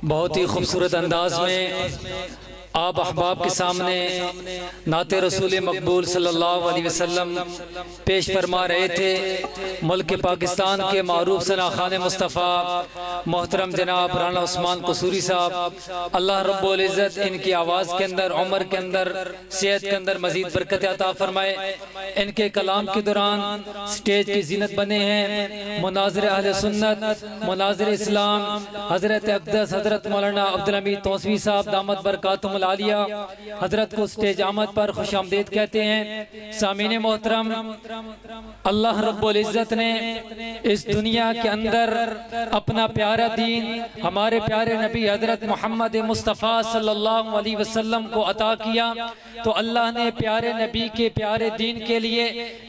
بہت ہی خوبصورت انداز میں آپ احباب کے سامنے نعت رسول مقبول صلی اللہ علیہ وسلم پیش فرما رہے تھے۔ ملک پاکستان کے معروف ثناخوان مصطفیٰ محترم جناب رانا عثمان قصوری صاحب، اللہ رب العزت ان کی آواز کے اندر، عمر کے اندر، صحت کے اندر مزید برکت عطا فرمائے۔ ان کے کلام کے دوران سٹیج کی زینت بنے ہیں مناظر اہل سنت، مناظر اسلام، حضرت اقدس حضرت مولانا عبدالحمید توسوی صاحب دامت برکاتہم العالیہ، حضرت کو سٹیج آمد پر خوش آمدید کہتے ہیں۔ سامعین محترم، اللہ رب العزت نے اس دنیا کے اندر اپنا پیارا دین ہمارے پیارے نبی حضرت محمد مصطفیٰ صلی اللہ علیہ وسلم کو عطا کیا، تو اللہ نے پیارے نبی کے پیارے دین کے لیے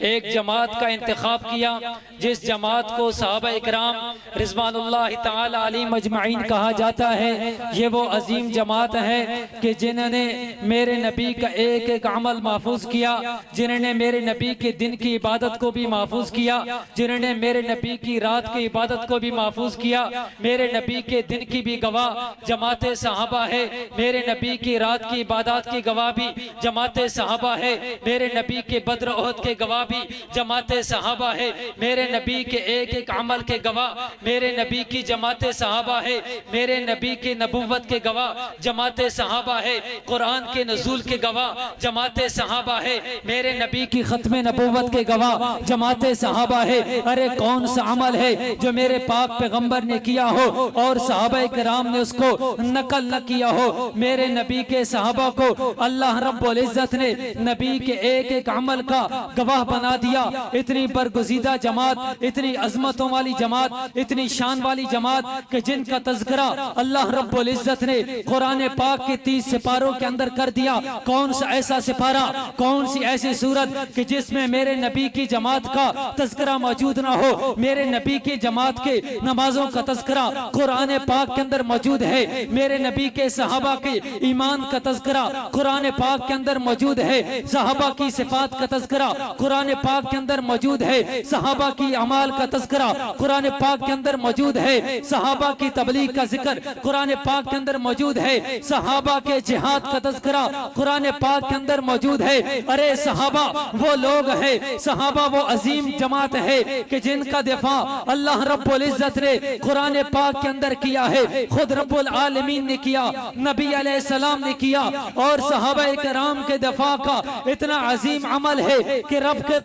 ایک جماعت کا انتخاب کیا، جس جماعت کو صحابہ اکرام رضوان اللہ تعالی علیہم اجمعین کہا جاتا ہے۔ یہ وہ عظیم جماعت ہے کہ جنہوں نے میرے نبی کا ایک ایک عمل محفوظ کیا، جنہوں نے میرے نبی کے دن کی عبادت کو بھی محفوظ کیا، جنہوں نے میرے نبی کی رات کی عبادت کو بھی محفوظ کیا۔ میرے نبی کے دن کی بھی گواہ جماعت صحابہ ہے، میرے نبی کی رات کی عبادات کی گواہ بھی جماعت صحابہ ہے، میرے نبی کے بدر احد کے گواہ بھی جماعت صحابہ ہے، میرے نبی کے ایک ایک عمل کے گواہ میرے نبی کی جماعت صحابہ ہے، میرے نبی کے نبوت کے گواہ جماعت صحابہ ہے، قرآن کے نزول کے گواہ جماعت صحابہ ہے، میرے نبی کی ختم نبوت کے گواہ جماعت صحابہ ہے۔ ارے کون سا عمل ہے جو میرے پاک پیغمبر نے کیا ہو اور صحابہ کرام نے اس کو نقل نہ کیا ہو؟ میرے نبی کے صحابہ کو اللہ رب العزت نے نبی کے ایک ایک عمل کا گواہ بنا دیا۔ اتنی برگزیدہ جماعت، اتنی عظمتوں والی جماعت، اتنی شان والی جماعت کہ جن کا تذکرہ اللہ رب العزت نے قرآن پاک کے 30 سپاروں کے اندر کر دیا۔ کون سا ایسا سپارہ، کون سی ایسی صورت کہ جس میں میرے نبی کی جماعت کا تذکرہ موجود نہ ہو؟ میرے نبی کی جماعت کے نمازوں کا تذکرہ قرآن پاک کے اندر موجود ہے، میرے نبی کے صحابہ کے ایمان کا تذکرہ قرآن پاک کے اندر موجود ہے، صحابہ کی صفات کا تذکرہ قرآن پاک کے اندر موجود ہے، صحابہ کی اعمال کا تذکرہ قرآن پاک کے اندر موجود ہے، صحابہ کی تبلیغ کا ذکر قرآن پاک کے اندر موجود ہے، صحابہ کے جہاد کا تذکرہ قرآن پاک کے اندر موجود ہے۔ ارے صحابہ وہ لوگ ہیں، صحابہ وہ عظیم جماعت ہے کہ جن کا دفاع اللہ رب العزت نے قرآن پاک کے اندر کیا ہے، خود رب العالمین نے کیا، نبی علیہ السلام نے کیا، اور صحابہ کرام کے دفاع کا اتنا عظیم عمل ہے کہ رب کے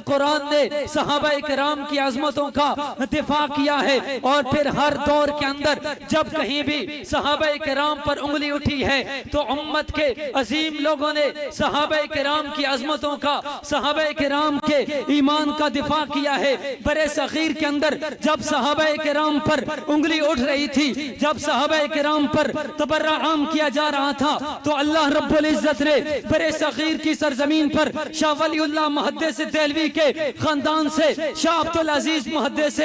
قرآن نے صحابہ کرام کی عظمتوں کا دفاع کیا ہے۔ اور پھر ہر دور کے اندر جب کہیں بھی صحابہ کرام پر انگلی اٹھی ہے تو امت کے عظیم لوگوں نے صحابہ کرام کی عظمتوں کا، صحابہ کرام کے ایمان کا دفاع کیا ہے۔ برے صغیر کے اندر جب صحابہ کرام پر انگلی اٹھ رہی تھی، جب صحابہ کرام پر تبرہ عام کیا جا رہا تھا، تو اللہ رب العزت نے برے صغیر کی سرزمین پر شاہ ولی اللہ محدث دہلوی کے خاندان سے شاہ عبدالعزیز محدث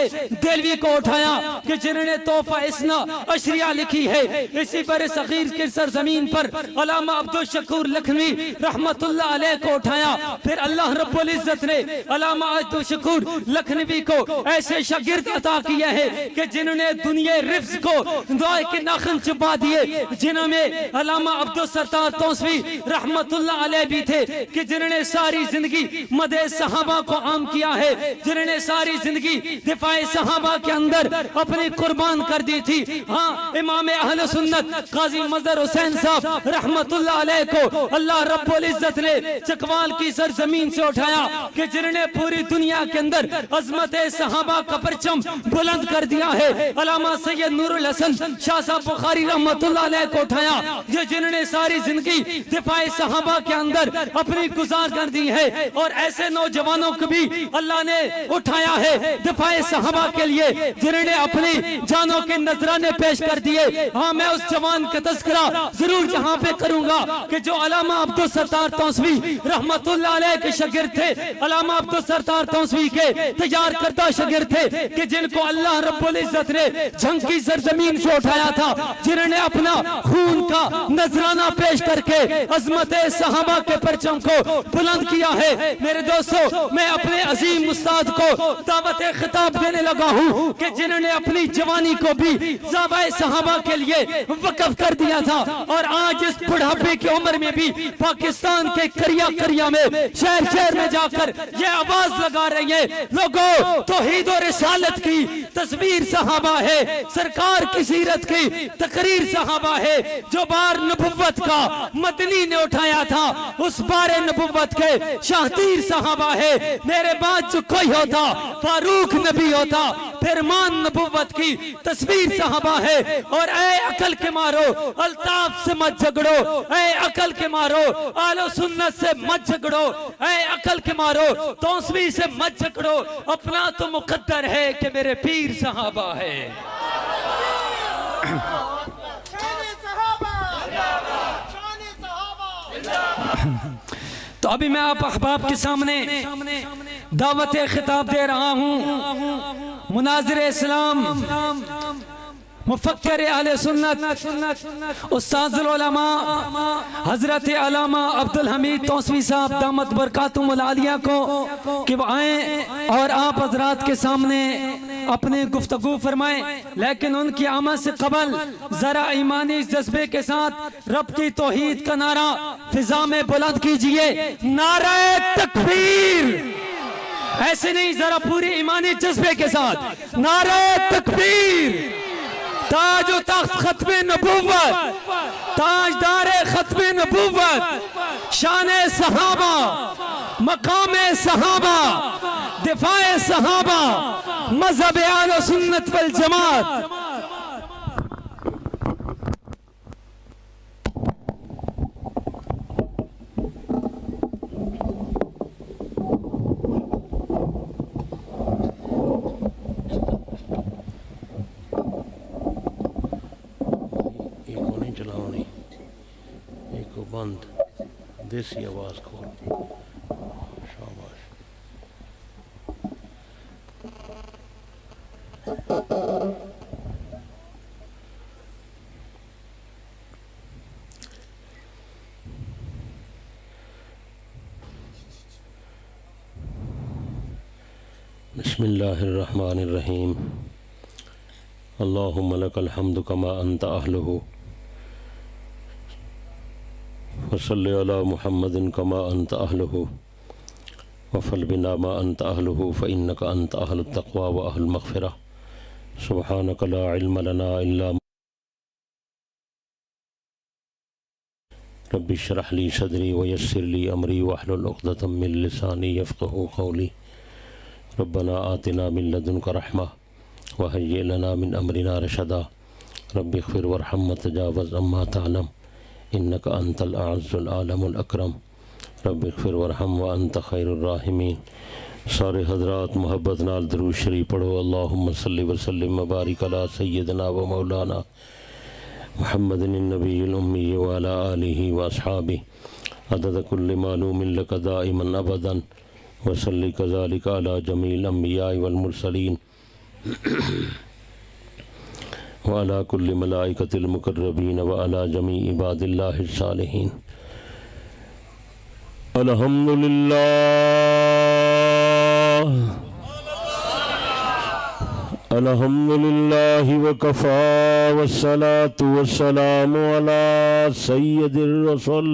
دہلوی کو اٹھایا کہ جنہوں نے تحفہ اثنا عشریہ لکھی ہے۔ اسی برے صغیر کی سرزمین پر علامہ عبدالشکور لکھنوی رحمت اللہ علیہ کو اٹھایا۔ پھر اللہ رب العزت نے علامہ عبدالشکور لکھنوی کو ایسے شاگرد عطا کیا ہے کہ جنہوں نے دنیا رفظ کو دعائے کے ناخن چھپا دیے، جنہوں میں علامہ عبدالستار توسوی رحمت اللہ علیہ بھی تھے کہ جنہوں نے ساری زندگی مدح صحابہ کو عام کیا ہے، جنہوں نے ساری زندگی دفاع صحابہ کے اندر اپنی قربان کر دی تھی۔ ہاں، امام اہل سنت قاضی مظہر حسین صاحب رحمت اللہ علیہ کو اللہ رب العزت نے چکوال کی سرزمین سے اٹھایا کہ جنہوں نے پوری دنیا کے اندر عظمت صحابہ کا پرچم بلند کر دیا ہے۔ علامہ سید نور الحسن شاہ صاحب بخاری رحمت اللہ علیہ کو اٹھایا جنہوں نے ساری زندگی دفاع صحابہ کے اندر اپنی گزار کر دی ہے۔ اور ایسے نوجوانوں کو بھی اللہ نے اٹھایا ہے دفاع صحابہ کے لیے، جنہوں نے اپنی جانوں کے نذرانے پیش کر دیے۔ ہاں، میں اس جوان کا تذکرہ تذکرہ ضرور جہاں پہ کروں گا کہ جو علامہ عبدالستار توسوی رحمت اللہ علیہ کے شاگرد تھے، علامہ عبدالستار توسوی کے تیار کردہ شاگرد تھے کہ جن کو اللہ رب العزت نے جنگ کی سرزمین سے اٹھایا تھا، جنہوں نے اپنا خون کا نذرانہ پیش کر کے عظمت صحابہ کے پرچم کو بلند کیا ہے۔ میرے دوستو، میں اپنے عظیم استاد کو دعوت خطاب دینے لگا ہوں کہ جنہوں نے اپنی جوانی کو بھی زعبۂ صحابہ کے لیے وقف کر دیا تھا، اور آج اس بڑھاپے کی عمر میں بھی پاکستان کے کریا کریا میں شہر شہر میں جا کر یہ آواز لگا رہی ہیں، لوگوں توحید و رسالت کی تصویر صحابہ ہے، سرکار کی سیرت کی تقریر صحابہ ہے۔ جو بار نبوت کا مدنی نے اٹھایا تھا، اس بار نبوت کے شاہتیر صحابہ ہے۔ میرے بعد جو کوئی ہوتا فاروق نبی ہوتا، فرمان نبوت کی تصویر صحابہ ہے۔ اور اے عقل کے مارو الطاف سے مت جھگڑو، اے عقل کے مارو آل و سنت سے مت جھگڑو، اے عقل کے مارو توسوی سے مت جھگڑو، اپنا تو مقدر ہے کہ میرے پیر صحابہ ہے۔ تو ابھی میں آپ احباب کے سامنے دعوت خطاب دے رہا ہوں، مناظر اسلام، مفکر اہل سنت، استاذ العلماء حضرت علامہ عبدالحمید توسوی صاحب دامت برکاتہم العالیہ کو کہ وہ آئیں اور آپ حضرات کے سامنے اپنے گفتگو فرمائیں، لیکن ان کی آمد سے قبل ذرا ایمانی جذبے کے ساتھ رب کی توحید کا نعرہ فضا میں بلند کیجئے، نعرہ تکبیر! ایسے نہیں، ذرا پوری ایمانی جذبے کے ساتھ نعرہ تکبیر! تاج و تخت ختم نبوت، تاجدار ختم نبوت، شان صحابہ، مقام صحابہ، دفاع صحابہ، مذہب اہل سنت والجماعت۔ بند دیسی آواز کھول، شاباش۔ بسم اللہ الرحمن الرحیم، اللہم لک الحمد کما انت اہلہ، وصلی علی محمد کما انت اہلہ، وفل بنا ما انت اہلہ، فانک انت اہل التقوی و اہل المغفرہ، سبحانک لا علم لنا الا رب اشرح لی صدری ویسر لی امری واحلل عقدۃ من لسانی یفقہوا قولی، ربنا آتنا من لدنک رحمہ وہیئ لنا من امرنا رشدا، رب اغفر وارحم وتجاوز عما تعلم انک انت الاعز العالم الاکرم، رب اغفر وارحم وانت خیر الراحمین۔ سارے حضرات محبت نال درود شریف پڑھو، اللہم صلی وسلم وبارک علی سیدنا و مولانا محمد النبی الامی وعلی آلہ واصحابہ عدد کل معلوم لک دائما ابدا، وصلی کذالک علی جمیع الانبیاء والمرسلین وعلی کل ملائکۃ المقربین وعلی جمیع عباد اللہ الصالحین۔ الحمدللہ الحمدللہ وکفی والصلاة والسلام علی سید الرسل،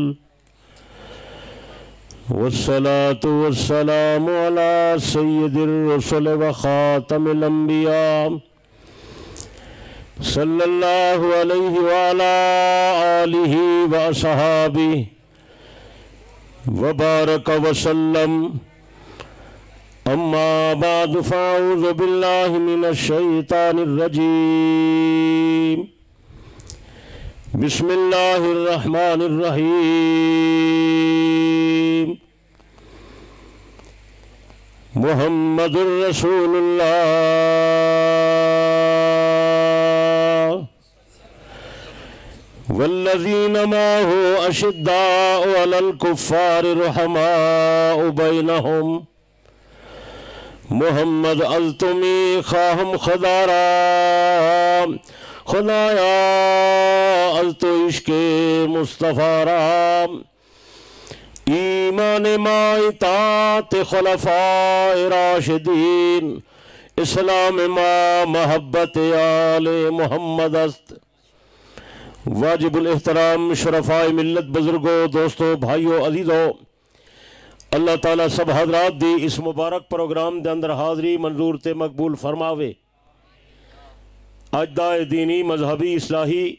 والصلاة والسلام علی سید الرسل وخاتم الانبیاء صلی اللہ علیہ وعلی آلہ واصحابہ وبارک وسلم، اما بعد فاعوذ باللہ من الشیطان الرجیم، بسم اللہ الرحمن الرحیم، محمد الرسول اللہ والذین معه اشداء علی الکفار رحماء بینہم محمد التمی خواہم خدارا خدایا التو عشق مصطفیٰ رام ایمان ما اطاعت خلفاء راشدین اسلام ما محبت آل محمد است۔ واجب الاحترام شرفاء ملت، بزرگوں، دوستوں، بھائیوں، عزیزوں، اللہ تعالیٰ سب حضرات دی اس مبارک پروگرام دے اندر حاضری منظور تے مقبول فرماوے۔ اجداء دینی، مذہبی، اصلاحی،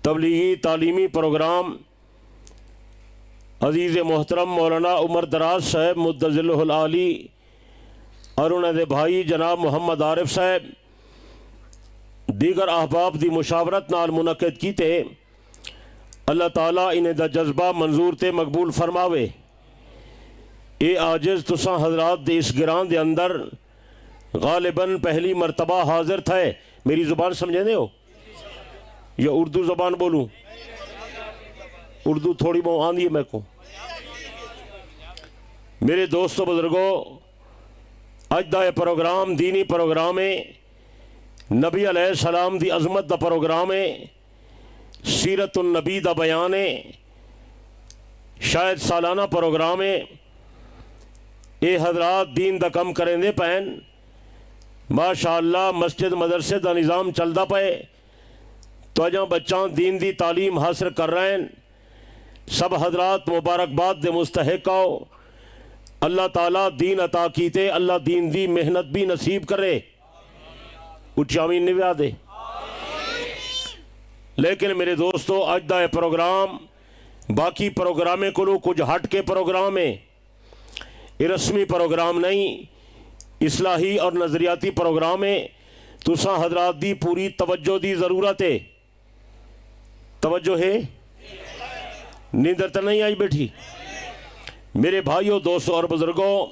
تبلیغی، تعلیمی پروگرام عزیز محترم مولانا عمر دراز صاحب مدظلہ العالی اور انہوں دے بھائی جناب محمد عارف صاحب دیگر احباب دی مشاورت نال منعقد کیتے، اللہ تعالیٰ انہیں دا جذبہ منظور تے مقبول فرماوے۔ اے عاجز تساں حضرات دے اس گران دے اندر غالباً پہلی مرتبہ حاضر تھے۔ میری زبان سمجھے دے ہو یا اردو زبان بولوں؟ اردو تھوڑی بہت آندھی ہے میں کو۔ میرے دوستو، بزرگوں، اجدہ پروگرام دینی پروگرام ہے، نبی علیہ السلام دی عظمت دا پروگرام ہے، سیرت النبی دا بیان ہے، شاید سالانہ پروگرام ہے۔ اے حضرات دین دا کم کریں دے پہن، ماشاءاللہ مسجد مدرسے دا نظام چلدا پائے تو اجاں بچاں دین دی تعلیم حاصل کر رہے ہیں۔ سب حضرات مبارکباد دے مستحق آؤ، اللہ تعالیٰ دین عطا کیتے، اللہ دین دی محنت بھی نصیب کرے، اچھی آمین نویا دے۔ لیکن میرے دوستو، اجدہ پروگرام باقی پروگرامیں کو کچھ ہٹ کے پروگرام ہے، رسمی پروگرام نہیں، اصلاحی اور نظریاتی پروگرام ہے۔ تساں حضرات دی پوری توجہ دی ضرورت ہے۔ توجہ ہے؟ نیندر تو نہیں آئی بیٹھی؟ میرے بھائیوں، دوستوں اور بزرگوں،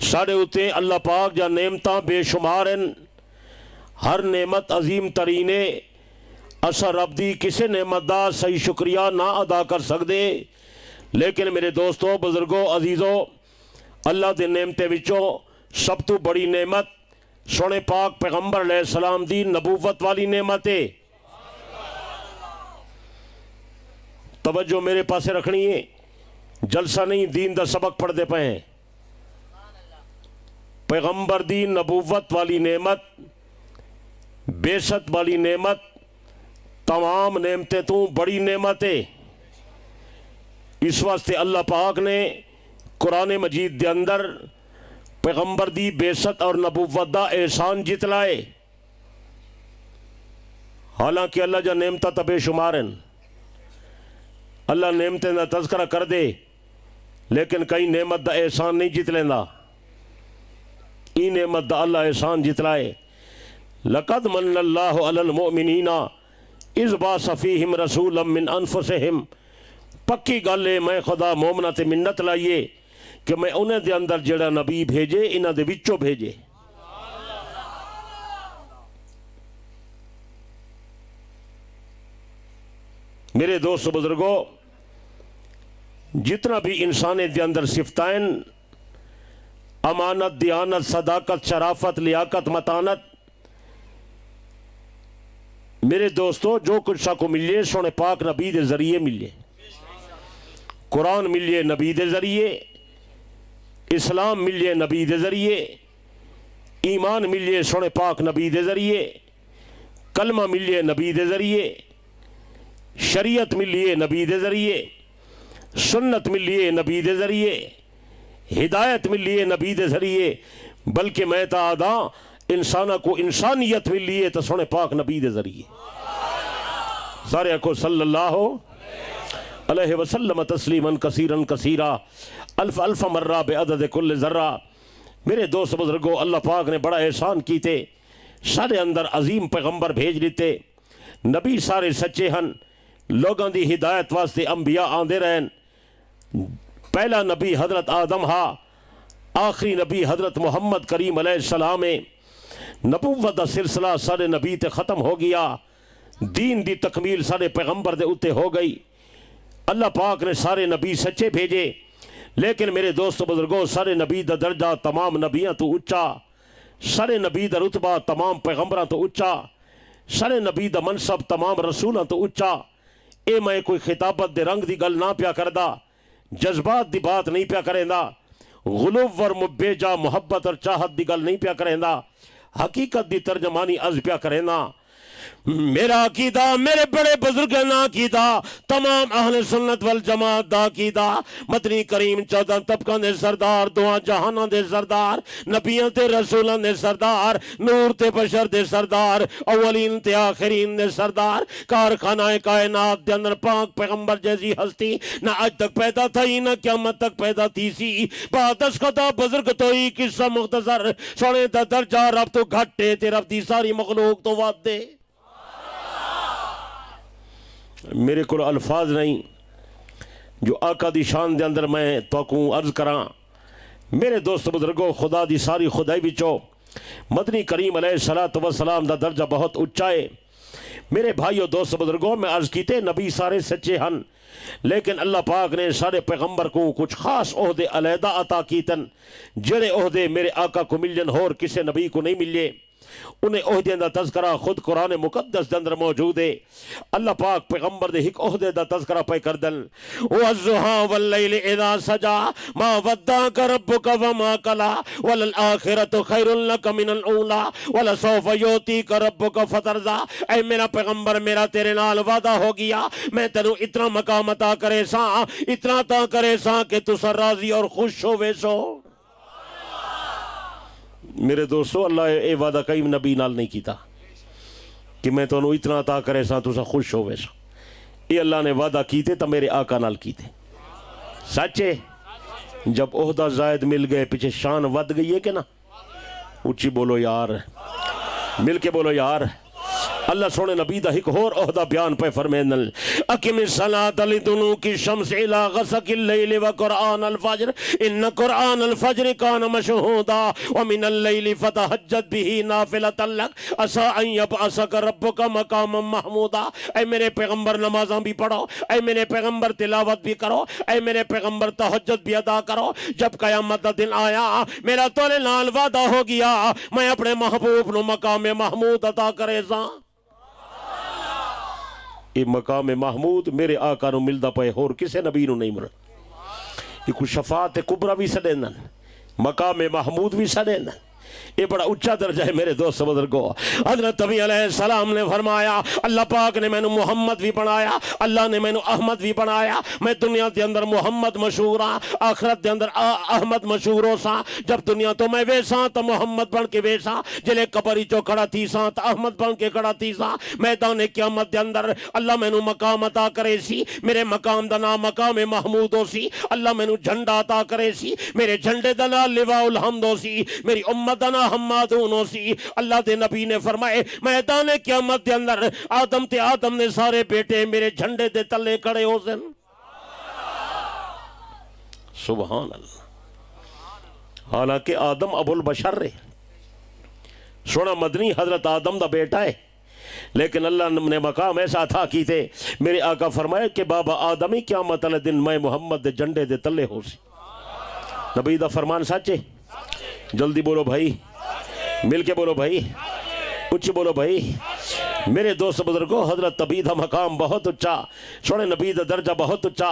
ساڑھے ہوتے اللہ پاک جا نعمتاں بے شمار ہیں، ہر نعمت عظیم ترینے، اسا رب دی کسے نعمت دا صحیح شکریہ نہ ادا کر سکتے۔ لیکن میرے دوستوں، بزرگوں، عزیزوں، اللہ دے نعمتے وچوں سب تو بڑی نعمت سونے پاک پیغمبر علیہ السلام دی نبوت والی نعمت ہے۔ توجہ میرے پاسے رکھنی ہے، جلسہ نہیں، دین دا سبق پڑھ دے پہ ہیں۔ پیغمبر دی نبوت والی نعمت، بیست والی نعمت، تمام نعمتیں تو بڑی نعمت ہے۔ اس واسطے اللہ پاک نے قرآن مجید دے اندر پیغمبر دی بیست اور نبوت دا احسان جتلائے۔ حالانکہ اللہ جا نعمتہ تا بے شمار ہیں، اللہ نعمتیں دا تذکرہ کر دے، لیکن کئی نعمت دا احسان نہیں جت لینا۔ ای نعمت دا اللہ احسان جتلائے۔ لَقَدْ مَنَّ اللَّهُ عَلَى الْمُؤْمِنِينَ اِذْ بَعَثَ فِيهِمْ رَسُولًا مِّنْ أَنفُسِهِمْ۔ پکی گل ہے، میں خدا مومنہ تے منت لائیے کہ میں انہیں دے اندر جڑا نبی بھیجے، انہ دے وچوں بھیجے۔ میرے دوست بزرگوں، جتنا بھی انسان دے اندر صفتائیں، امانت، دیانت، صداقت، شرافت، لیاقت، متانت، میرے دوستو جو کچھ سا کو ملیے سونے پاک نبی دے ذریعے ملیے۔ قرآن ملیے نبی دے ذریعے، اسلام ملیے نبی دے ذریعے، ایمان ملیے سونے پاک نبی دے ذریعے، کلمہ ملیے نبی دے ذریعے، شریعت ملیے نبی دے ذریعے، سنت ملیے نبی دے ذریعے، ہدایت ملیے نبی دے ذریعے، بلکہ میں تا آدھا انسانہ کو انسانیت ملیے تو سونے پاک نبی دے ذریعے۔ سارے کو صلی اللہ علیہ وسلم تسلیما کثیرا کثیرا، الف الف مرہ بعدد کل ذرہ۔ میرے دوست بزرگوں، اللہ پاک نے بڑا احسان کیتے، سارے اندر عظیم پیغمبر بھیج دیتے، نبی سارے سچے ہن، لوگاں دی ہدایت واسطے انبیاء آندے رہن۔ پہلا نبی حضرت آدم ہا، آخری نبی حضرت محمد کریم علیہ السلام ہے۔ نبوت دا سلسلہ سارے نبی تے ختم ہو گیا، دین دی تکمیل سارے پیغمبر دے اتے ہو گئی. اللہ پاک نے سارے نبی سچے بھیجے، لیکن میرے دوست بزرگوں سارے نبی دا درجہ تمام نبیاں تو اچا، سارے نبی دا رتبہ تمام پیغمبراں تو اچا، سارے نبی دا منصب تمام رسولاں تو اچا. اے میں کوئی خطابت دے رنگ دی گل نہ پیا کردا، جذبات دی بات نہیں پیا کریندا، غلو اور مبیجا محبت اور چاہت دی گل نہیں پیا کریندا، حقیقت دی ترجمانی از پیا کریندا. میرا عقیدہ میرے بڑے بزرگ نا عقیدہ تمام اہل سنت والجماعت دا عقیدہ مدنی کریم 14 طبقہ دے سردار، دعا جہانہ دے سردار، نبیوں تے رسولوں دے سردار، نور تے بشر دے سردار، اولین تے آخرین دے سردار، کارخانہ کائنات دے اندر پاک پیغمبر جیسی ہستی نہ آج تک پیدا تھی نہ قیامت تک پیدا تھی سی. بات اس خدا بزرگ تو ہی قصہ مختصر سونے دا درجہ رب تو گھٹے تے رب دی ساری مخلوق تو وعد دے. میرے کو الفاظ نہیں جو آقا دی شان دے اندر میں توقوں عرض کراں. میرے دوست بزرگوں خدا دی ساری خدائی بچو مدنی کریم علیہ الصلوۃ والسلام دا درجہ بہت اچا ہے. میرے بھائیو دوست بزرگوں میں عرض کیتے نبی سارے سچے ہن، لیکن اللہ پاک نے سارے پیغمبر کو کچھ خاص عہدے علیحدہ عطا کیتن، جڑے عہدے میرے آقا کو ملن اور کسے نبی کو نہیں ملے. انہیں عہدے دا تذکرہ خود قرآن مقدس دے اندر موجود ہے. اللہ پاک پیغمبر دے ایک عہدے دا تذکرہ پہ کردن، وَالضُّحَىٰ وَاللَّيْلِ إِذَا سَجَىٰ مَا وَدَّعَكَ رَبُّكَ وَمَا قَلَىٰ وَلَلْآخِرَةُ خَيْرٌ لَكَ مِنَ الْأُولَىٰ وَلَسَوْفَ يُعْطِيكَ رَبُّكَ فَتَرْضَىٰ. اے میرا پیغمبر میرا تیرے نال وعدہ ہو گیا، میں تینوں اتنا مقام عطا کرے ساں، اتنا عطا کرے ساں کہ تسا راضی اور خوش ہووے سو. میرے دوستو اللہ اے وعدہ کئی نبی نال نہیں کیتا کہ میں تو اتنا عطا کرے سا تو خوش ہوئے سا. یہ اللہ نے وعدہ کیتے تو میرے آقا نال کیتے. سچے جب عہدہ زائد مل گئے پیچھے شان ود گئی ہے کہ نا. اچھی بولو یار، مل کے بولو یار. اللہ سونے نبی دا ایک اور عہدہ بیان پہ فرمائن، اقم الصلاۃ لدلوک الشمس الی غسق اللیل وقرآن الفجر ان قرآن الفجر کان مشہودا ومن اللیل فتہجد بہ نافلۃ لک عسیٰ ان یبعثک ربک مقاما محمودا. اے میرے پیغمبر نمازاں بھی پڑھو، اے میرے پیغمبر تلاوت بھی کرو، اے میرے پیغمبر تہجد بھی ادا کرو. جب قیامت دا دن آیا میرا تولے نال وعدہ ہو گیا میں اپنے محبوب نو مقام محمود عطا کرے ساں. یہ مقام محمود میرے آقا نو ملدا پے اور کسے نبی نو نہیں مل. یہ کوئی شفاعت کبریٰ بھی سڈینن، مقام محمود بھی سڈینن. یہ بڑا اچھا درجہ ہے میرے دوست بزرگو. حضرت نبی علیہ السلام نے فرمایا اللہ پاک نے میں نے محمد بھی بنایا، اللہ نے میں نے احمد بھی بنایا. میں دنیا دے اندر محمد مشہور ہاں، آخرت دے اندر احمد مشہور ہو سا. جب دنیا تو میں ویسا تو محمد بن کے ویسا، جلے قبری چو کھڑا تھی سا تو احمد بن کے کھڑا تھی سا. میدان قیامت دے اندر اللہ میں نے مقام عطا کرے سی، میرے مقام دا نام مقام محمود ہو سی. اللہ میں نے جھنڈا عطا کرے سی، میرے جھنڈے دا نام لواء الحمد ہو سی، میری امت دا نام حمادون ہو سی. اللہ دے نبی نے فرمائے میدان قیامت دے اندر آدم تے آدم نے سارے بیٹے میرے جھنڈے دے تلے کھڑے ہو سن. سبحان اللہ. حالانکہ آدم ابو البشر ہے، سونا مدنی حضرت آدم دا بیٹا ہے، لیکن اللہ نے مقام ایسا تھا کی تھے. میرے آقا فرمائے کہ بابا آدمی قیامت علیہ دن میں محمد دے جھنڈے دے تلے ہو سی. نبی دا فرمان سچے؟ جلدی بولو بھائی، مل کے بولو بھائی، کچھ بولو بھائی. میرے دوست بزرگوں حضرت نبی دا مقام بہت اچھا، سونے نبی دا درجہ بہت اچھا.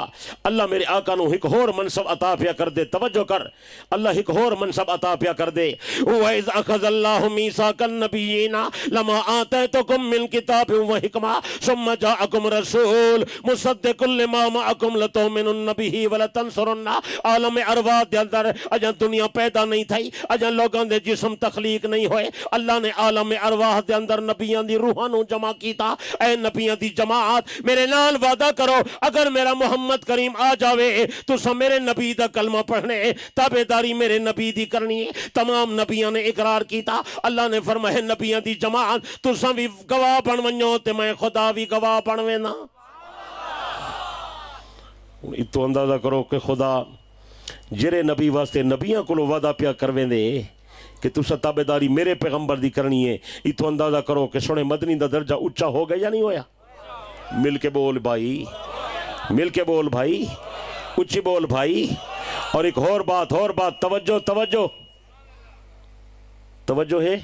اللہ میرے آقا نو ایک اور منصب عطا پیا کر دے. توجہ کر، اللہ ایک اور منصب عطا پیا کر دے. وَإِذْ أَخَذَ اللَّهُ مِيثَاقَ النَّبِيِّينَ لَمَا آتَيْتُكُم مِّن كِتَابٍ وَحِكْمَةٍ ثُمَّ جَاءَكُمْ رَسُولٌ مُصَدِّقٌ لِّمَا مَعَكُمْ لَتُؤْمِنُنَّ بِهِ وَلَتَنصُرُنَّهُ. عالم عربات دے اندر اجاں دنیا پیدا نہیں تھی، اجاں لوگاں دے جسم تخلیق نہیں ہوئے. اللہ نے عالم ارواح دے اندر نبیاں دی روحاں نو جمع کیتا. اے نبیاں دی جماعت میرے نال وعدہ کرو اگر میرا محمد کریم آ جاوے تو سا میرے نبی دا کلمہ پڑھنے، تابعداری میرے نبی دی کرنی ہے. تمام نبیاں نے اقرار کیتا. اللہ نے فرمایا نبیاں دی جماعت تو سا بھی گواہ بن ونجو تے میں خدا بھی گواہ بن وینا. اتو اندازہ کرو کہ خدا جرے نبی واسطے نبیاں کو وعدہ پیا کرویں دے کہ تسا تابعداری میرے پیغمبر دی کرنی ہے، اتو اندازہ کرو کہ سونے مدنی دا درجہ اچھا ہو گیا یا نہیں ہویا؟ مل کے بول بھائی، مل کے بول بھائی، اچھی بول بھائی۔ اور ایک اور بات، توجہ توجہ توجہ ہے،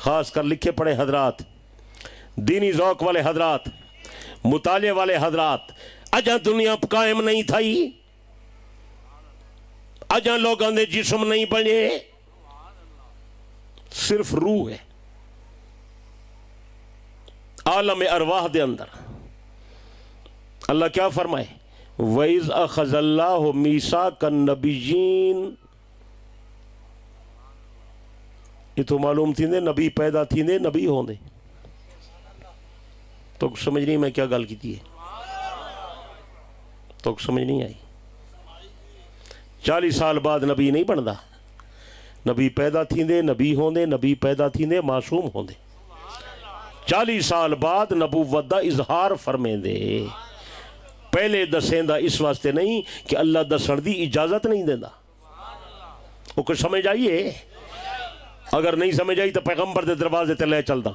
خاص کر لکھے پڑھے حضرات، دینی ذوق والے حضرات، مطالعے والے حضرات، اجاں دنیا قائم نہیں تھائی، اجاں لوگاں دے جسم نہیں بنے، صرف روح ہے عالم ارواح دے اندر۔ اللہ کیا فرمائے؟ وَإِذْ أَخَذَ اللَّهُ مِيثَاقَ النَّبِيِّينَ، یہ تو معلوم تھی دے نبی پیدا تھی دے نبی ہوں دے، تو سمجھ نہیں میں کیا گل کی تھی ہے، تو سمجھ نہیں آئی۔ 40 سال بعد نبی نہیں بندا، نبی پیدا تھی دے نبی ہوں دے، نبی پیدا تھی دے معصوم ہوں دے۔ 40 سال بعد نبوت دا اظہار فرمیں دے، پہلے دسیں دا اس واسطے نہیں کہ اللہ دسن دی اجازت نہیں دینا۔ وہ کچھ سمجھ آئیے؟ اگر نہیں سمجھ آئی تو پیغمبر دے دروازے تے لے چل دا۔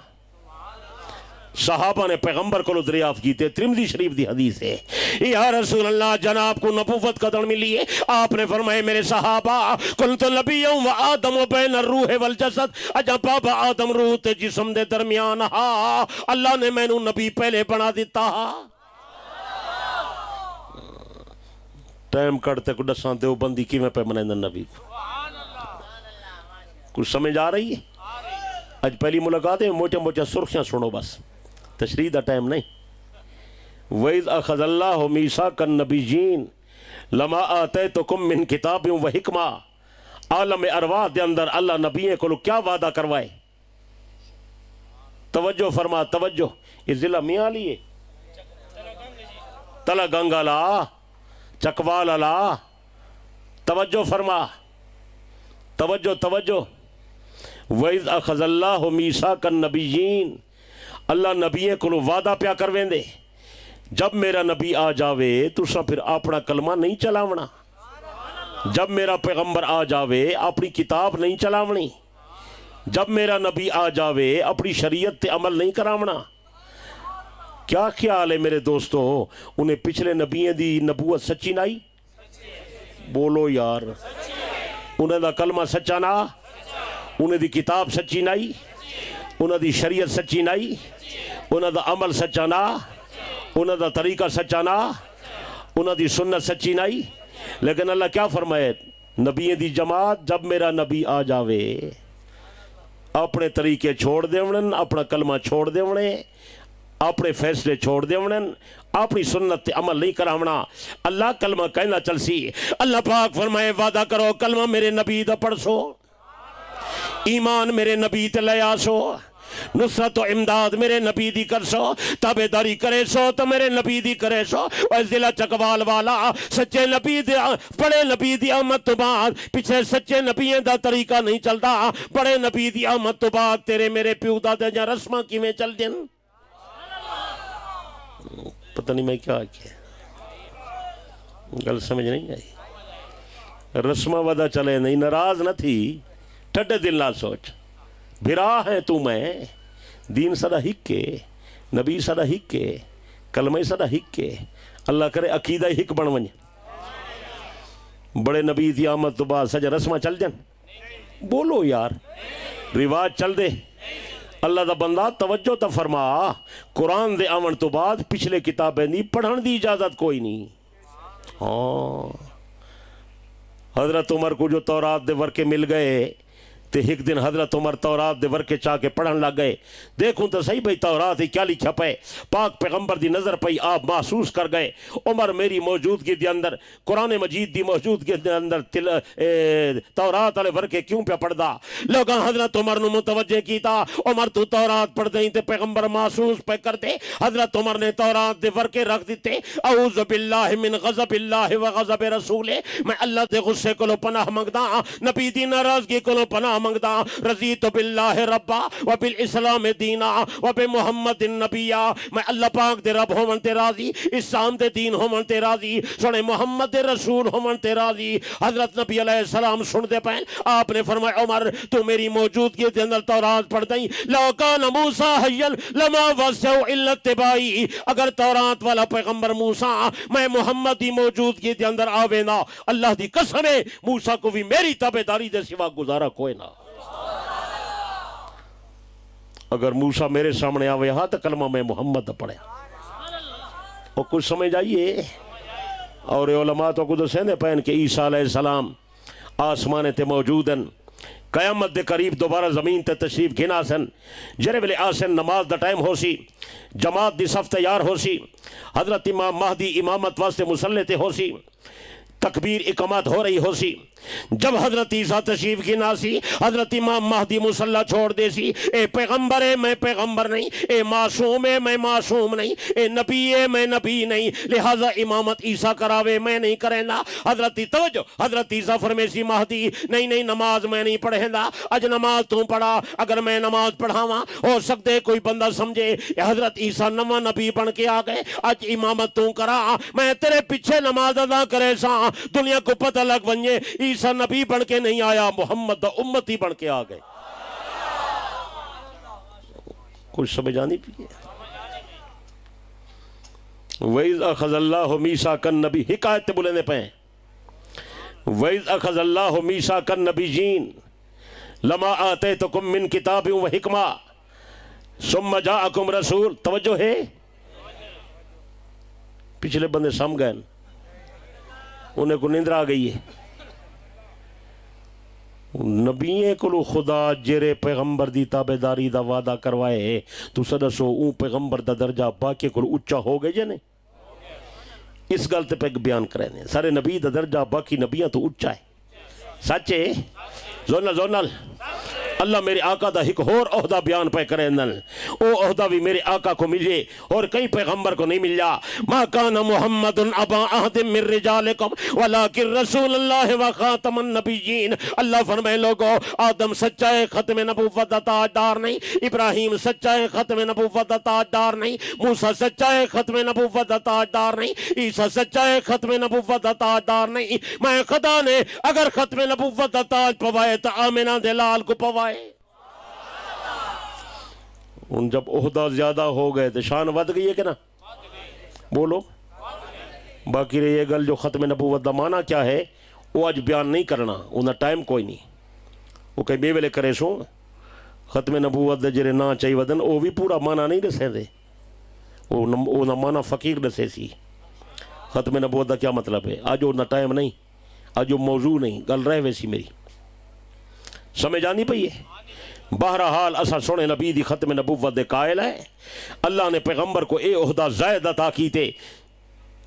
صحابہ نے پیغمبر کو دریافت کیتے، ترمذی شریف دی حدیث ہے، یا رسول اللہ جناب کو نبوت قدر ملی ہے، آپ نے فرمائے میرے صحابہ کنت نبی و آدم و بین الروح والجسد، اجا بابا آدم روح تے جسم دے درمیان ہا، اللہ نے میں نو نبی پہلے بنا دیتا ہا۔ ٹائم کڑتے کو دسان دے بندی کی میں پہ منائندن نبی کو، کچھ سمجھ آ رہی ہے؟ آج پہلی ملاقات ہے، موٹے موٹے سرخیاں سنو بس، تشریح دا ٹائم نہیں۔ وَإِذْ أَخَذَ اللَّهُ مِيثَاقَ النَّبِيِّينَ لَمَا آتَيْتُكُم مِّن كِتَابٍ وَحِکْمَةٍ، عالم ارواح دے اندر اللہ نبیوں کو کیا وعدہ کروائے؟ توجہ فرما، توجہ، یہ ضلع میاں لیے تلا گنگالا چکوال لا، توجہ فرما، توجہ توجہ۔ وَإِذْ أَخَذَ اللَّهُ مِيثَاقَ النَّبِيِّينَ، اللہ نبیوں کو وعدہ پیا کرویں دے، جب میرا نبی آ جاوے تسا پھر اپنا کلمہ نہیں چلاونا، جب میرا پیغمبر آ جاوے اپنی کتاب نہیں چلاونی، جب میرا نبی آ جاوے اپنی شریعت تے عمل نہیں کراونا۔ کیا خیال ہے میرے دوستو، انہیں پچھلے نبیوں دی نبوت سچی نائی؟ بولو یار، انہیں دا کلمہ سچا نا، انہیں دی کتاب سچی نائی، انہیں دی شریعت سچی نائی، انہیں دا عمل سچا نا، انہیں دا طریقہ سچا نا، انہیں دی سنت سچی نائی۔ لیکن اللہ کیا فرمائے؟ نبیوں دی جماعت جب میرا نبی آ جاوے اپنے طریقے چھوڑ دے ونن، اپنا کلمہ چھوڑ دے ونن، اپنے فیصلے چھوڑ دے ونن، اپنی سنت تے عمل نہیں کراونا، اللہ کلمہ کہنا چل سی۔ اللہ پاک فرمائے وعدہ کرو کلمہ میرے نبی دا پڑھ سو، ایمان میرے نبی تے لے آسو، نصرت و امداد میرے نبی دی کر سو، تابعداری کرے سو تو میرے نبی دی کرے سو۔ اور ضلع چکوال والا سچے نبی دی، بڑے نبی دی آمد تو بعد پیچھے سچے نبیوں دا طریقہ نہیں چلتا، بڑے نبی دی آمد تو بعد تیرے میرے پیو دادے جا رسمہ کی میں چل دن۔ پتہ نہیں میں کیا کیا گل سمجھ نہیں آئی۔ رسمہ ودا چلے نہیں، ناراض نہ تھی، ٹھڈے دل نہ سوچ، بھرا ہے تو میں، دین سدا ہک کے، نبی سدا ہک کے، کلمہ سدا ہک کے، اللہ کرے عقیدہ ہک بن ونج۔ بڑے نبی دی آمد تو بعد سجا رسمہ چل جن، بولو یار، رواج چل دے۔ اللہ دا بندہ توجہ تا فرما، قرآن دے آمن تو بعد پچھلے کتابیں نہیں پڑھن دی اجازت کوئی نہیں۔ ہاں حضرت عمر کو جو تورات دے ورکے مل گئے تے ایک دن حضرت عمر تورات دے ورکے چاہ کے پڑھن لگ گئے، دیکھوں تو صحیح بھئی تورات ہی کیا لکھا پے، پاک پیغمبر دی نظر پئی، آپ محسوس کر گئے عمر میری موجودگی دے اندر، قرآن مجید دی موجودگی دے اندر تورات والے ورکے کیوں پہ پڑھ دا؟ لوگاں حضرت عمر نو متوجہ کیتا، عمر تو تورات پڑھ دیں تے پیغمبر محسوس پہ کر دے۔ حضرت عمر نے تورات دے ورکے رکھ دیتے، اعوذ باللہ من غضب اللہ و غضب رسول، میں اللہ دے غصے کو پناہ منگدا، نبی دی ناراضگی کو پناہ منگدا رضیت باللہ ربا و بالاسلام دینا و بمحمد نبیا میں اللہ پاک دے رب ہون تے راضی اسلام دے دین ہون تے راضی سنے محمد دے رسول ہون تے راضی حضرت نبی علیہ السلام سن دے پہن آپ نے فرمایا عمر تو میری موجودگی دے اندر تورات پڑھ دیں لو کان موسیٰ حیل لما وسعو الا اتباعی اگر تورات والا پیغمبر موسیٰ میں محمد دی موجودگی دے اندر آوے نا اللہ دی قسم ہے موسیٰ کو بھی میری تابعداری دے سوا گزارا کوئی نہ اگر موسیٰ میرے سامنے آوے ہاں تو کلمہ میں محمد پڑھے اور کچھ سمجھ آئیے اور علماء تو کچھ سیندے پہن کہ عیسیٰ علیہ السلام آسمان تے موجودن قیامت دے قریب دوبارہ زمین تے تشریف گھنا سن جرے ویلے آسن نماز دا ٹائم ہو سی جماعت دی صف تیار ہو سی حضرت امام مہدی امامت واسطے مسلح تے ہو سی تکبیر اقامت ہو رہی ہو سی جب حضرت عیسیٰ تشریف کی ناسی حضرت امام مہدی مسلح چھوڑ دے سی اے پیغمبر ہے میں پیغمبر نہیں اے معصوم ہے میں معصوم نہیں اے نبی ہے میں نبی نہیں لہٰذا امامت عیسیٰ کراوے میں نہیں کریں گا حضرت توجہ حضرت عیسیٰ فرمیسی مہدی نہیں نماز میں نہیں پڑھیں گا اج نماز تو پڑھا اگر میں نماز پڑھاواں ہو سکتے کوئی بندہ سمجھے حضرت عیسیٰ نواں نبی بن کے آ گئے اج امامت تو کرا میں تیرے پیچھے نماز ادا کرے سا دنیا کو پتہ لگ ونجے عیسیٰ نبی بن کے نہیں آیا محمد دا امتی بن کے آ گئے کچھ سمجھ آنی پیئے وَإِذْ أَخَذَ اللَّهُ مِيثَاقَ النَّبِيِّينَ حکایت بولنے پہ وَإِذْ أَخَذَ اللَّهُ مِيثَاقَ النَّبِيِّينَ لَمَا آتَيْتُكُم مِّن كِتَابٍ وَحِكْمَةٍ ثُمَّ جَاءَكُمْ رَسُولٌ توجہ ہے پچھلے بندے سم گئے انہیں کو نیندر آ گئی ہے نبییں کو خدا جرے پیغمبر دی تابعداری دا وعدہ کروائے تو سدسو اون پیغمبر دا درجہ باقی کو اچھا ہو گئے جنے اس گلتے پہ بیان کریں سارے نبی دا درجہ باقی نبیاں تو اچھا ہے سچے زونل اللہ میرے آقا دا ایک اور عہدہ بیان پہ کرے نل او عہدہ بھی میرے آقا کو ملے اور کئی پیغمبر کو نہیں ملیا ما کان محمد ابا احد من رجالکم ولیکن رسول اللہ و خاتم النبیین اللہ فرمائے لوگو آدم سچا ہے ختم نبوت دا تاجدار نہیں ابراہیم سچا ہے ختم نبوت دا تاجدار نہیں موسیٰ سچا ہے ختم نبوت دا تاجدار نہیں عیسیٰ سچا ہے ختم نبوت دا تاجدار نہیں میں خدا نے اگر ختم نبوت دا تاج پوائے تو آمنہ دلال کو پوائے ان جب عہدہ زیادہ ہو گئے تو شان ود گئی ہے کہ نا بولو باقی رہی یہ گل جو ختم نبوت دا معنی کیا ہے وہ آج بیان نہیں کرنا انہا ٹائم کوئی نہیں وہ کئی بے ویلے کرے سو ختم نبوت دے جرے نا چاہی ودن وہ بھی پورا معنی نہیں دسے دے وہ نا معنی فقیر دسے سی ختم نبوت دا کیا مطلب ہے آج وہ نا ٹائم نہیں آج وہ موضوع نہیں گل رہے ویسی میری سمجھ آنی پئی ہے بہرحال اسا سونے نبی دی ختم نبوت دے قائل ہے اللہ نے پیغمبر کو اے عہدہ زائد عطا کی تے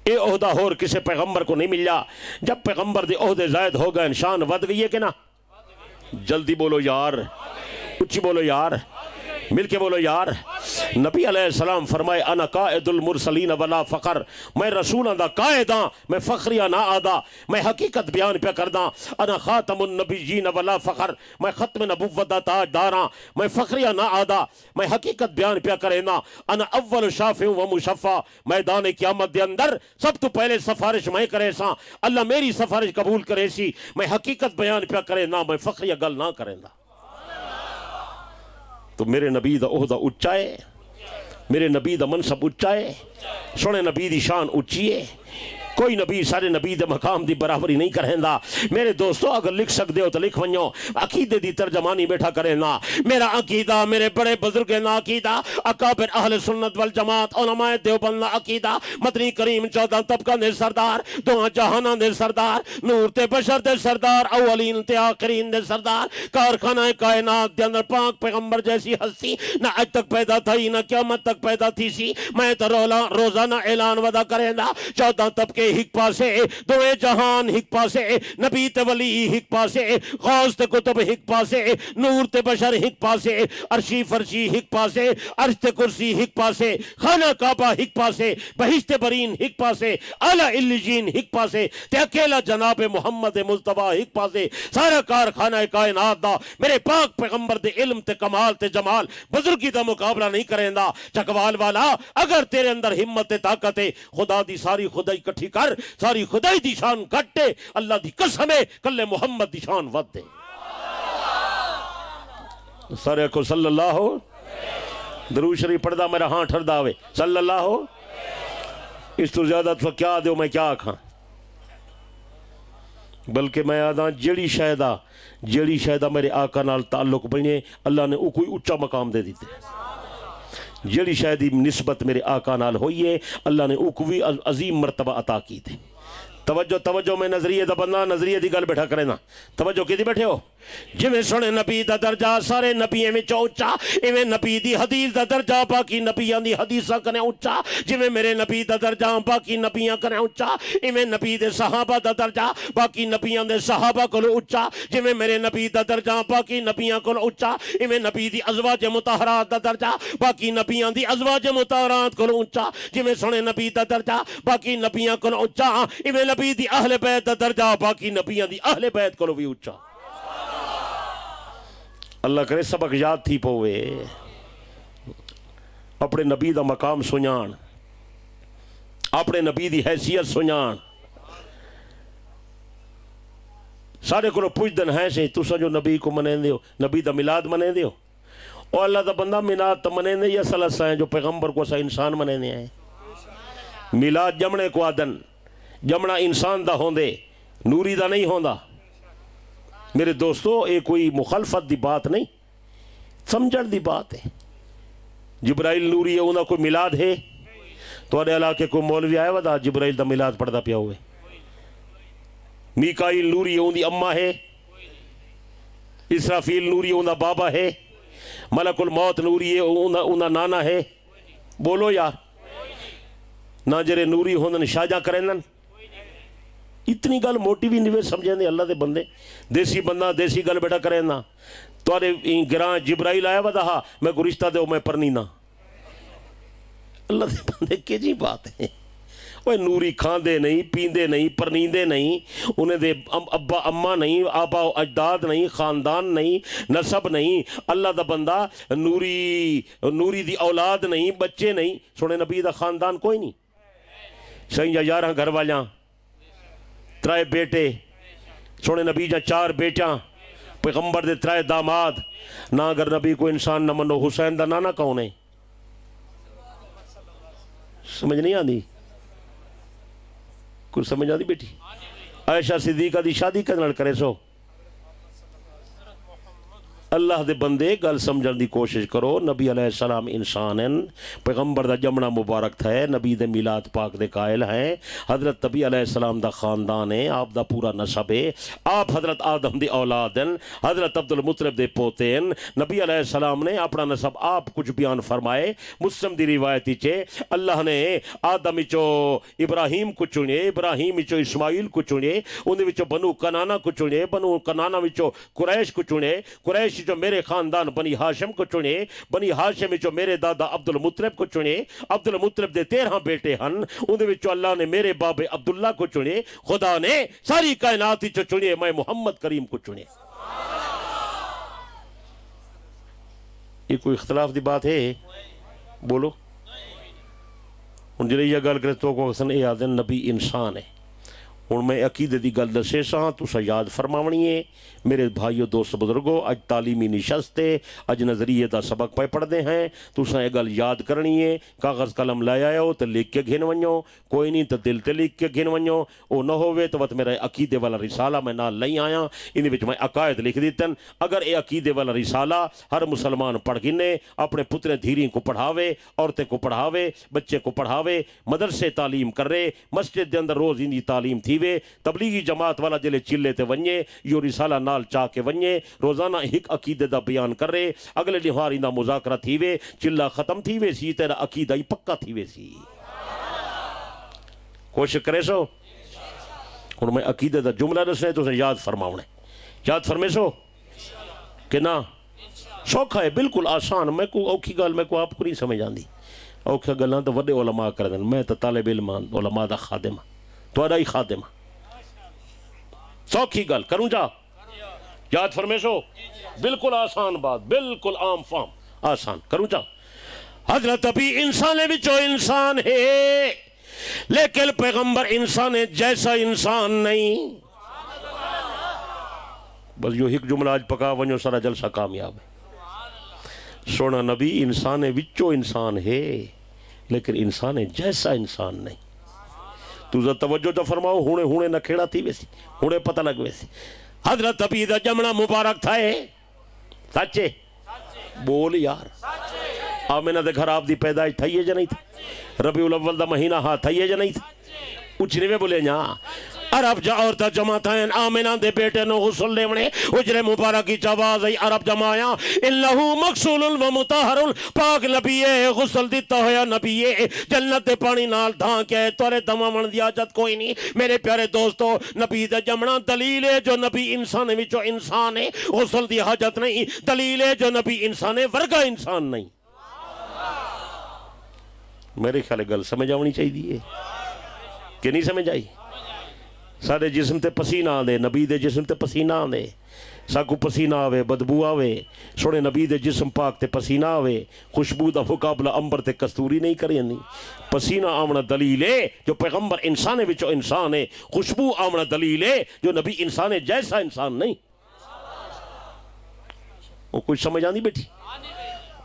اے عہدہ اور کسے پیغمبر کو نہیں ملیا جب پیغمبر دے عہدے زائد ہو گئے شان ود گئی ہے کہ نا جلدی بولو یار اچھی بولو یار مل کے بولو یار نبی علیہ السلام فرمائے انا قائد المرسلین ولا فخر میں رسولہ دا قائد ہاں میں فخریہ نہ آدھا میں حقیقت بیان پہ کردہ انا خاتم النبیین ولا فخر میں ختم نبوت دا تاجدار ہاں میں فخریہ نہ آدھا میں حقیقت بیان پہ کرینا انا اول شافع و مشفع میدان قیامت دے اندر سب تو پہلے سفارش میں کرے سا اللہ میری سفارش قبول کرے سی میں حقیقت بیان پہ کرینا میں فخریہ گل نہ کرینا تو میرے نبی دا عہدہ اچھا ہے میرے نبی دا منصب اچھا ہے سونے نبی دی شان اچھی ہے کوئی نبی سارے نبی دے مقام دی برابری نہیں کریں دا میرے دوستو اگر لکھ سکتے ہو تو لکھ ونیو عقیدے دی ترجمانی بیٹھا کریں نا میرا عقیدہ میرے بڑے بزرگ نا عقیدہ اکابر اہل سنت والجماعت علماء دیوبند عقیدہ مدنی کریم 14 طبقہ دے سردار دعا جہانہ دے سردار نور تے بشر دے سردار اولین تے آخرین دے سردار کارخانہ کائنات دے اندر پاک پیغمبر جیسی ہستی نہ آج تک پیدا تھی نہ قیامت تک پیدا تھی سی میں تو روزانہ اعلان ودا کریں دا 14 طبقے ہک پاسے دوے جہان ہک پاسے نبی تے ولی ہک پاسے غوث تے کتب ہک پاسے نور تے بشر ہک پاسے عرشی فرشی ہک پاسے عرش تے کرسی ہک پاسے خانہ کعبہ ہک پاسے بہشت برین ہک پاسے اعلیٰ علیین ہک پاسے تے اکیلا جناب محمد مصطفیٰ ہک پاسے سارا کارخانہ کائنات دا میرے پاک پیغمبر دے علم تے کمال تے جمال بزرگی دا مقابلہ نہیں کریں دا چکوال والا اگر تیرے اندر ہمت تے طاقت ہے خدا دی ساری خدائی کٹھی کر ساری خدائی دی شان گھٹے اللہ دی قسم ہے کلے محمد دی شان ود دے سارے کو صلی اللہ ہو درود شریف پڑھدا میرا ہاں ٹھردا ہوئے صلی اللہ ہو اس تو زیادہ تو کیا دیو میں کیا کھاں بلکہ میں آدھا جیڑی شاہدہ میرے آقا نال تعلق بنے اللہ نے او کوئی اچھا مقام دے دیتے جیڑی شاہدی نسبت میرے آقا نال ہوئی ہے اللہ نے او کوئی عظیم مرتبہ عطا کی تھے توجہ میں نظریے دا بندہ نظریے دی گل بیٹھا کرے نا توجہ کی دی بیٹھے ہو جویں سونے نبی دا درجہ سارے نبیوں میں اونچا ایویں نبی دی حدیث دا درجہ باقی نبیاں دی حدیثاں کنے اونچا جویں میرے نبی دا درجہ باقی نبیاں کنے اونچا ایویں نبی دے صحابہ دا درجہ باقی نبیاں دے صحابہ کولوں اونچا جویں میرے نبی دا درجہ باقی نبیاں کولوں اونچا ایویں نبی دی ازواج مطہرات دا درجہ باقی نبیاں دی ازواج مطہرات کولوں اونچا جویں سونے نبی دا درجہ باقی نبیاں کولوں اونچا ایویں نبی دی اہل بیت دا درجہ باقی نبیاں دی اہل بیت کولوں بھی اونچا اللہ کرے سبق یاد تھی پوے اپنے نبی دا مقام سنیان اپنے نبی دی حیثیت سنیان سارے کو پوچھ دن ہے سے تو جو نبی کو منیں دیو نبی دا میلاد منیں دیو اور اللہ دا بندہ میلاد تا منیں دے یا سلس ہیں جو پیغمبر کو سا انسان منیں دے ہیں میلاد جمنے کو آدن جمنا انسان دا ہوندے نوری دا نہیں ہوندا میرے دوستو ایک کوئی مخالفت دی بات نہیں سمجھن دی بات ہے جبرائیل نوری ہے انہا کوئی میلاد ہے تو اڑے علاقے کو مولوی آئے ودا جبرائیل دا میلاد پڑھدا پیا ہوئے میکائیل نوری ہے اندی اماں ہے اسرافیل نوری ہے اندہ بابا ہے ملک الموت نوری ہے اندہ نانا ہے بولو یار ناجر نوری ہوندن شاجہ کرنن اتنی گل موٹی بھی نہیں سمجھیں دے اللہ دے بندے دیسی بندہ دیسی گل بیٹا کریں نا تو آرے گران جبرائیل آیا ودا ہاں میں کو رشتہ دے میں پرنی نا اللہ دے بندے کی جی بات ہے وہ نوری کھاندے نہیں پیندے نہیں پرنیندے نہیں انہیں دے ابا اماں نہیں آبا و اجداد نہیں خاندان نہیں نسب نہیں اللہ دا بندہ نوری دی اولاد نہیں بچے نہیں سونے نبی دا خاندان کوئی نہیں سہی یارہ گھر والیاں ترائے بیٹے سونے نبی جا 4 بیٹیاں پیغمبر دے 3 داماد نہ اگر نبی کو انسان نہ منو حسین دا نانا کون ہے سمجھ نہیں آندی کچھ سمجھ آندی بیٹی عائشہ صدیقہ دی شادی کرنے کرے سو اللہ دے بندے گل سمجھن دی کوشش کرو نبی علیہ السلام انسان ہیں پیغمبر دا جمنا مبارک تھا ہے نبی دے میلاد پاک دے قائل ہیں حضرت نبی علیہ السلام دا خاندان ہے آپ دا پورا نسب ہے آپ حضرت آدم دی اولاد ہیں حضرت عبد المطلب دے پوتے ہیں نبی علیہ السلام نے اپنا نسب آپ کچھ بیان فرمائے مسلم دی روایتی چھے اللہ نے آدم چو ابراہیم کو چنے ابراہیم چو اسماعیل کو چنے انہیں وچو بنو کنانا کو چنے بنو کنانا وچو قریش کو چنے قریش جو میرے خاندان بنی ہاشم کو چنے بنی ہاشم جو میرے دادا عبد المطلب کو چنے عبد المطلب دے 13 بیٹے ہن انہیں وچو اللہ نے میرے باب عبداللہ کو چنے خدا نے ساری کائناتی جو چنے میں محمد کریم کو چنے یہ کوئی اختلاف دی بات ہے بولو ان جنہیں یہ گل کرے تو کو حسن اے آدھن نبی انسان ہے اور میں عقیدے دی گل دسے ساں تو سا یاد فرماونی ہے میرے بھائیو دوست بزرگو اج تعلیمی نشست ہے اج نظریے دا سبق پہ پڑھ دے ہیں تو سا یہ گل یاد کرنی ہے کاغذ قلم لے آیا ہو تو لکھ کے گھن ونجو کوئی نہیں تو دل تے لکھ کے گھن ونجو او نہ ہوئے تو وقت میرا عقیدے والا رسالہ میں نال لئی آیا انہیں وچ میں عقائد لکھ دیتن اگر اے عقیدے والا رسالہ ہر مسلمان پڑھ گنے اپنے پترے دھیری کو پڑھاوے عورتیں کو پڑھاوے بچے کو پڑھاوے مدرسے تعلیم کر رہے مسجد دے اندر روز اندی تعلیم تھی وے تبلیغی جماعت والا جلے چلے تے ونجے یو رسالہ نال چاہ کے ونجے روزانہ ایک عقیدے دا بیان کر رہے اگلے نہاری دا مذاکرہ تھی وے چلہ ختم تھی وے سی تیرا عقیدہ ہی پکا تھی وے سی کوشش کرے سو ہوں میں عقیدے کا جملہ دسنا تو یاد فرماؤنا یاد فرمے سو کہ نہ سوکھا ہے بالکل آسان میں کو اوکھی گل میں کو آپ کو نہیں سمجھ آتی اوکھا گلاں تو وڈے علماء کر دیں میں تو طالب علم علماء دا خادم تھوڑا ہی خادم سوکھی گل کروں جا یاد فرمے سو بالکل آسان بات بالکل عام فام آسان کروں جا حضرت ابھی انسان بچو انسان ہے لیکن پیغمبر انسان جیسا انسان نہیں بس یو ایک جملہ آج پکا ونجو سارا جلسہ کامیاب ہے سونا نبی انسان وچو انسان ہے لیکن انسان جیسا انسان نہیں تو ذا توجہ تو فرماؤ ہونے نہ کھیڑا تھی ویسی ہونے پتہ لگ ویسی حضرت ابھی دا جمنا مبارک تھا ہے سچے بول یار آمینہ دے گھر آپ دی پیدائش تھائیے جا نہیں تھی ربیع الاول دا مہینہ ہاں تھائیے جا نہیں تھی اچھنے میں بولے نا عرب جا عورتہ جمع تھائیں آمینہ دے بیٹے نو غسل لیونے اجرے مبارکی چاواز ای عرب جمعایا انہو مقصول و مطہر پاک نبی غسل دیتا ہویا نبی جنت دے پانی نال دھان کے تورے دمہ من دیا جت کوئی نہیں میرے پیارے دوستو نبی دے جمعنا دلیل ہے جو نبی انسان میں جو انسان ہے غسل دی حاجت نہیں دلیل ہے جو نبی انسان ہے ورگا انسان نہیں میرے خیال گل سمجھ آونی چاہیے دیئے کہ نہیں سمجھ آئی سارے جسم تے پسینہ آندے نبی دے جسم تے پسینہ آندے ساکو پسینہ آوے بدبو آوے سوڑے نبی دے جسم پاک تے پسینہ آوے خوشبو دا مقابلہ امبر تے کستوری نہیں کریں نہیں پسینہ آمنا دلیل ہے جو پیغمبر انسان وچو انسان ہے خوشبو آمنا دلیل ہے جو نبی انسان ہے جیسا انسان نہیں وہ کچھ سمجھ آندی بیٹھی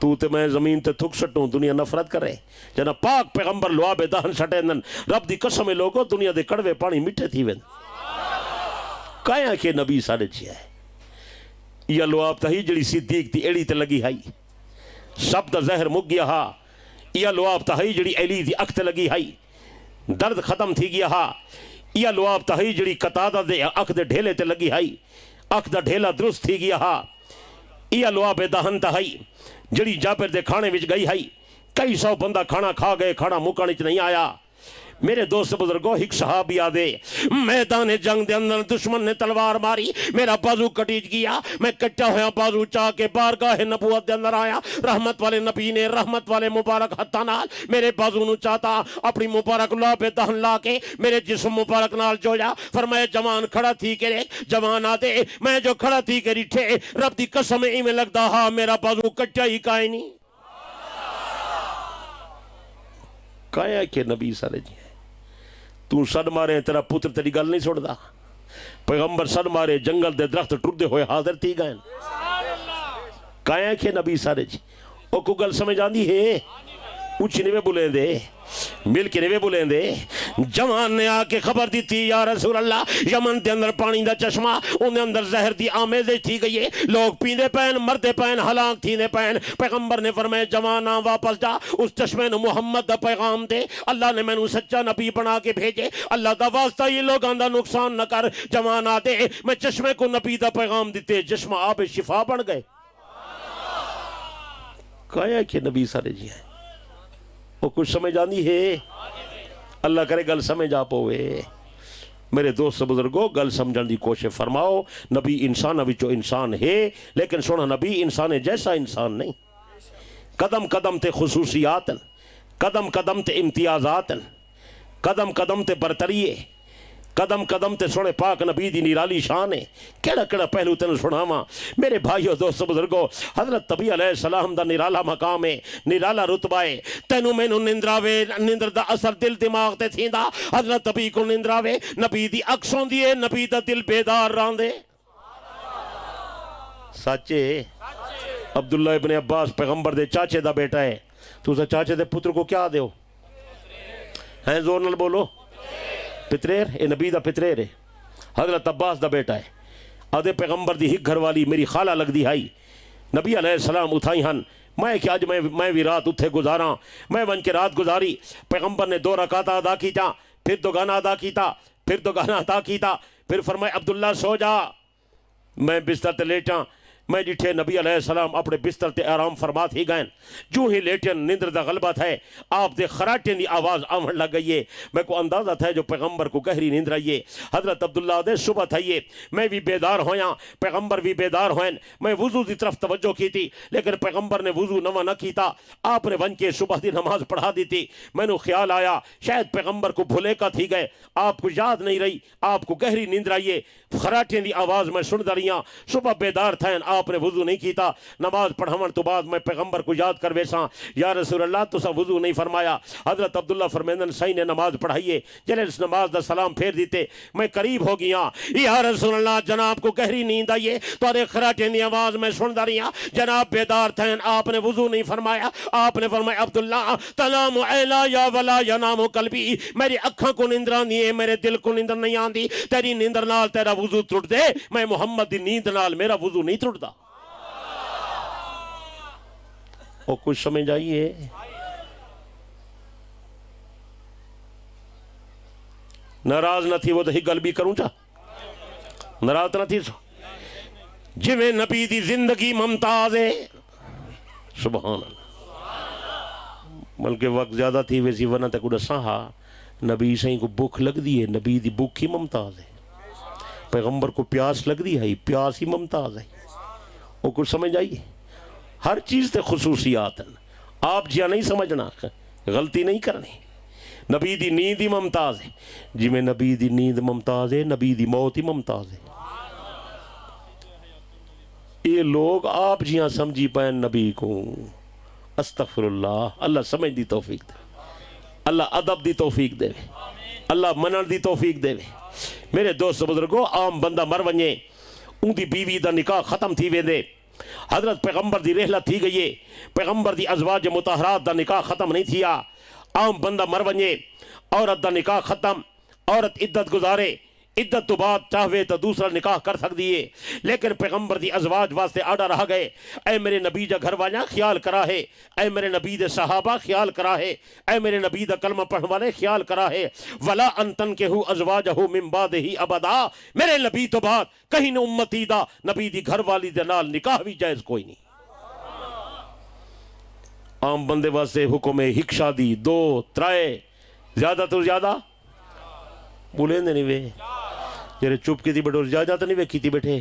تو تے میں زمین تے تھک سٹوں دنیا نفرت کرے جنا پاک پیغمبر لواب دہن سٹے نن رب دی قسم لوگو دنیا دے کڑوے پانی مٹھے تھی وین کایا کہ نبی سارے چھیا ہے یہ لواب تہی جڑی صدیق تی ایڑی تے لگی ہائی سب دا زہر مک گیا ہا یہ لواب تہی جڑی ایلی تی اکھ تے لگی ہائی درد ختم تھی گیا ہا یہ لواب تہی جڑی قطادہ دے اکھ دے ڈھیلے تے لگی ہائی اکھ دا ڈھیلا درست تھی گیا ہا یہ لواب دہن تہی جڑی جابر دے کھانے وچ گئی ہائی کئی سو بندہ کھانا کھا گئے کھانا مکانچ نہیں آیا میرے دوست بزرگوں ایک صحابی آدھے میدان جنگ دے اندر دشمن نے تلوار ماری میرا بازو کٹیج گیا میں کٹا ہویا بازو چاہ کے بارگاہ نبوت دے اندر آیا رحمت والے نبی نے رحمت والے مبارک ہتھا نال میرے بازو نو چاہتا اپنی مبارک لا پہ دہن لا کے میرے جسم مبارک نال جوڑا فرمایا جوان کھڑا تھی کے جوان آدھے میں جو کھڑا تھی کے ریٹھے رب دی قسم ہی میں لگتا ہاں میرا بازو کٹا ہی کائے نہیں کایا کہ نبی سارے جی ہے تو سن مارے تیرا پتر تیری گل نہیں سوڑ دا پیغمبر سن مارے جنگل دے درخت ٹردے ہوئے حاضر تھی گئے کایا کہ نبی سارے جی او کو گل سمجھ آندی ہے اچھنے میں بولیں دے مل کے نوے بولیں دے جوان نے آ کے خبر دی تھی یا رسول اللہ یمن دے اندر پانی دا چشمہ انہیں اندر زہر دی آمیزیں تھی گئی ہے لوگ پیندے پین مردے پین ہلاک تھینے پین پیغمبر نے فرمائے جوانا واپس جا اس چشمے نے محمد دا پیغام دے اللہ نے میں نو سچا نبی بنا کے بھیجے اللہ دا واسطہ یہ لوگ اندر نقصان نہ کر جوانا دے میں چشمے کو نبی دا پیغام دیتے چشمہ آب شفا بن گئے کہا کہ نبی سارے جی ہیں وہ کچھ سمجھ آنی ہے اللہ کرے گل سمجھ آپ ہوئے میرے دوست بزرگوں گل سمجھن دی کوشش فرماؤ نبی انسان وچو انسان ہے لیکن سونا نبی انسان جیسا انسان نہیں قدم قدم تے خصوصیات قدم قدم تے امتیازات قدم قدم تے برتریے قدم قدم تے سونے پاک نبی دی نیرالی شان ہے کیڑا کیڑا پہلو تین سناواں میرے بھائیو دوست بزرگو حضرت نبی علیہ السلام دا نیرالا مقام ہے نیرالا رتبہ ہے تینو میں نو نندراوے نندر دا اثر دل دماغ تے تھیندا حضرت نبی کو نندراوے نبی دی اکسوں دیئے نبی دا دل بیدار راندے سچے عبداللہ ابن عباس پیغمبر دے چاچے دا بیٹا ہے تو اسے چاچے دے پتر کو کیا دیو ہیں زور نل بولو پتریر اے نبی دا پتریر ہے حضرت عباس دا بیٹا ہے آدھے پیغمبر دی ہک گھر والی میری خالہ لگ دی ہائی نبی علیہ السلام اتھائی ہن میں کہ آج میں بھی رات اتھے گزاراں میں ون کے رات گزاری پیغمبر نے 2 رکعت ادا کیتا پھر 2 گانا ادا کیتا پھر 2 گانا ادا کیتا پھر فرمائے عبداللہ سو جا میں بستر تے لیٹاں میں ڈٹھے نبی علیہ السلام اپنے بستر تے آرام فرما تھی گئن جو ہی لیٹن نندر دا غلبہ تھے آپ دے خراٹیں دی آواز آمن لگ گئی میں کو اندازہ تھا جو پیغمبر کو گہری نیند رہی حضرت عبداللہ دے صبح تھا میں بھی بیدار ہویا پیغمبر بھی بیدار ہوئیں میں وضو دی طرف توجہ کی تھی لیکن پیغمبر نے وضو نہ کیتا آپ نے ون کے صبح دی نماز پڑھا دی تھی میں نے خیال آیا شاید پیغمبر کو بھولے کا تھی گئے آپ کو یاد نہیں رہی آپ کو گہری نیند رہی خراٹیں دی آواز میں سن دریاں صبح بیدار تھا آپ نے وضو نہیں کیتا نماز پڑھاون تو بعد میں پیغمبر کو یاد کر ویسا یا رسول اللہ تو سا وضو نہیں فرمایا حضرت عبداللہ فرمیندن صحیح نے نماز پڑھائیے جلے اس نماز دا سلام پھیر دیتے میں قریب ہو گیا یا رسول اللہ جناب کو گہری نیند آئیے تو ارے خراٹیں دی آواز میں سن دریاں جناب بیدار تھے آپ نے وضو نہیں فرمایا آپ نے فرمایا عبداللہ تنام عیلا یا ولا ینام قلبی میری اکھاں کو نیندر نہیں ہے میرے دل کو نیندر نہیں آندی تیری نیندر نال تیرا وضو ٹوٹ دے میں محمد دی نیند نال میرا وضو نہیں ٹوٹدا اور کچھ سمجھ آئیے ناراض نہ تھی وہ تو ہی گل بھی کروں چا ناراض نہ تھی سو جویں نبی دی زندگی ممتاز ہے سبحان اللہ بلکہ وقت زیادہ تھی ویسی ورنہ تک اڑا سہا نبی سائیں کو بھوک لگ دی ہے نبی دی بھوک ہی ممتاز ہے پیغمبر کو پیاس لگ دی ہے پیاس ہی ممتاز ہے وہ کچھ سمجھ آئیے ہر چیز تے خصوصیات ہیں آپ جیا نہیں سمجھنا غلطی نہیں کرنی نبی دی نیند ہی ممتاز ہے جی میں نبی دی نیند ممتاز ہے نبی دی موت ہی ممتاز ہے یہ لوگ آپ جیاں سمجھی پائیں نبی کو استغفر اللہ اللہ سمجھ دی توفیق دے اللہ ادب دی توفیق دے اللہ منن دی توفیق دے میرے دوست بزرگو عام بندہ مر ونجے ان دی بیوی دا نکاح ختم تھی وے دے حضرت پیغمبر دی رحلت تھی گئی پیغمبر دی ازواج مطہرات دا نکاح ختم نہیں تھیا عام بندہ مر ونجے عورت دا نکاح ختم عورت عدت گزارے عدت تو بعد چاہوے تو دوسرا نکاح کر سک دیئے لیکن پیغمبر دی ازواج واسطے آڈا رہا گئے اے میرے نبی جا گھر والیاں خیال کرا ہے اے میرے نبی دے صحابہ خیال کرا ہے اے میرے نبی دا کلمہ پڑھنے والے خیال کرا ہے ولا انتن کے ہو ازواجہو من بعد ہی ابدا میرے نبی تو بعد کہیں نہ امتی دا نبی دی گھر والی دے نال نکاح بھی جائز کوئی نہیں عام بندے واسطے حکم ہک شادی دو ترائے زیادہ تو زیادہ بولیں دے نہیں وے جیرے چوپ کی تھی بیٹھو زیادہ تو نہیں وے کی تھی بیٹھے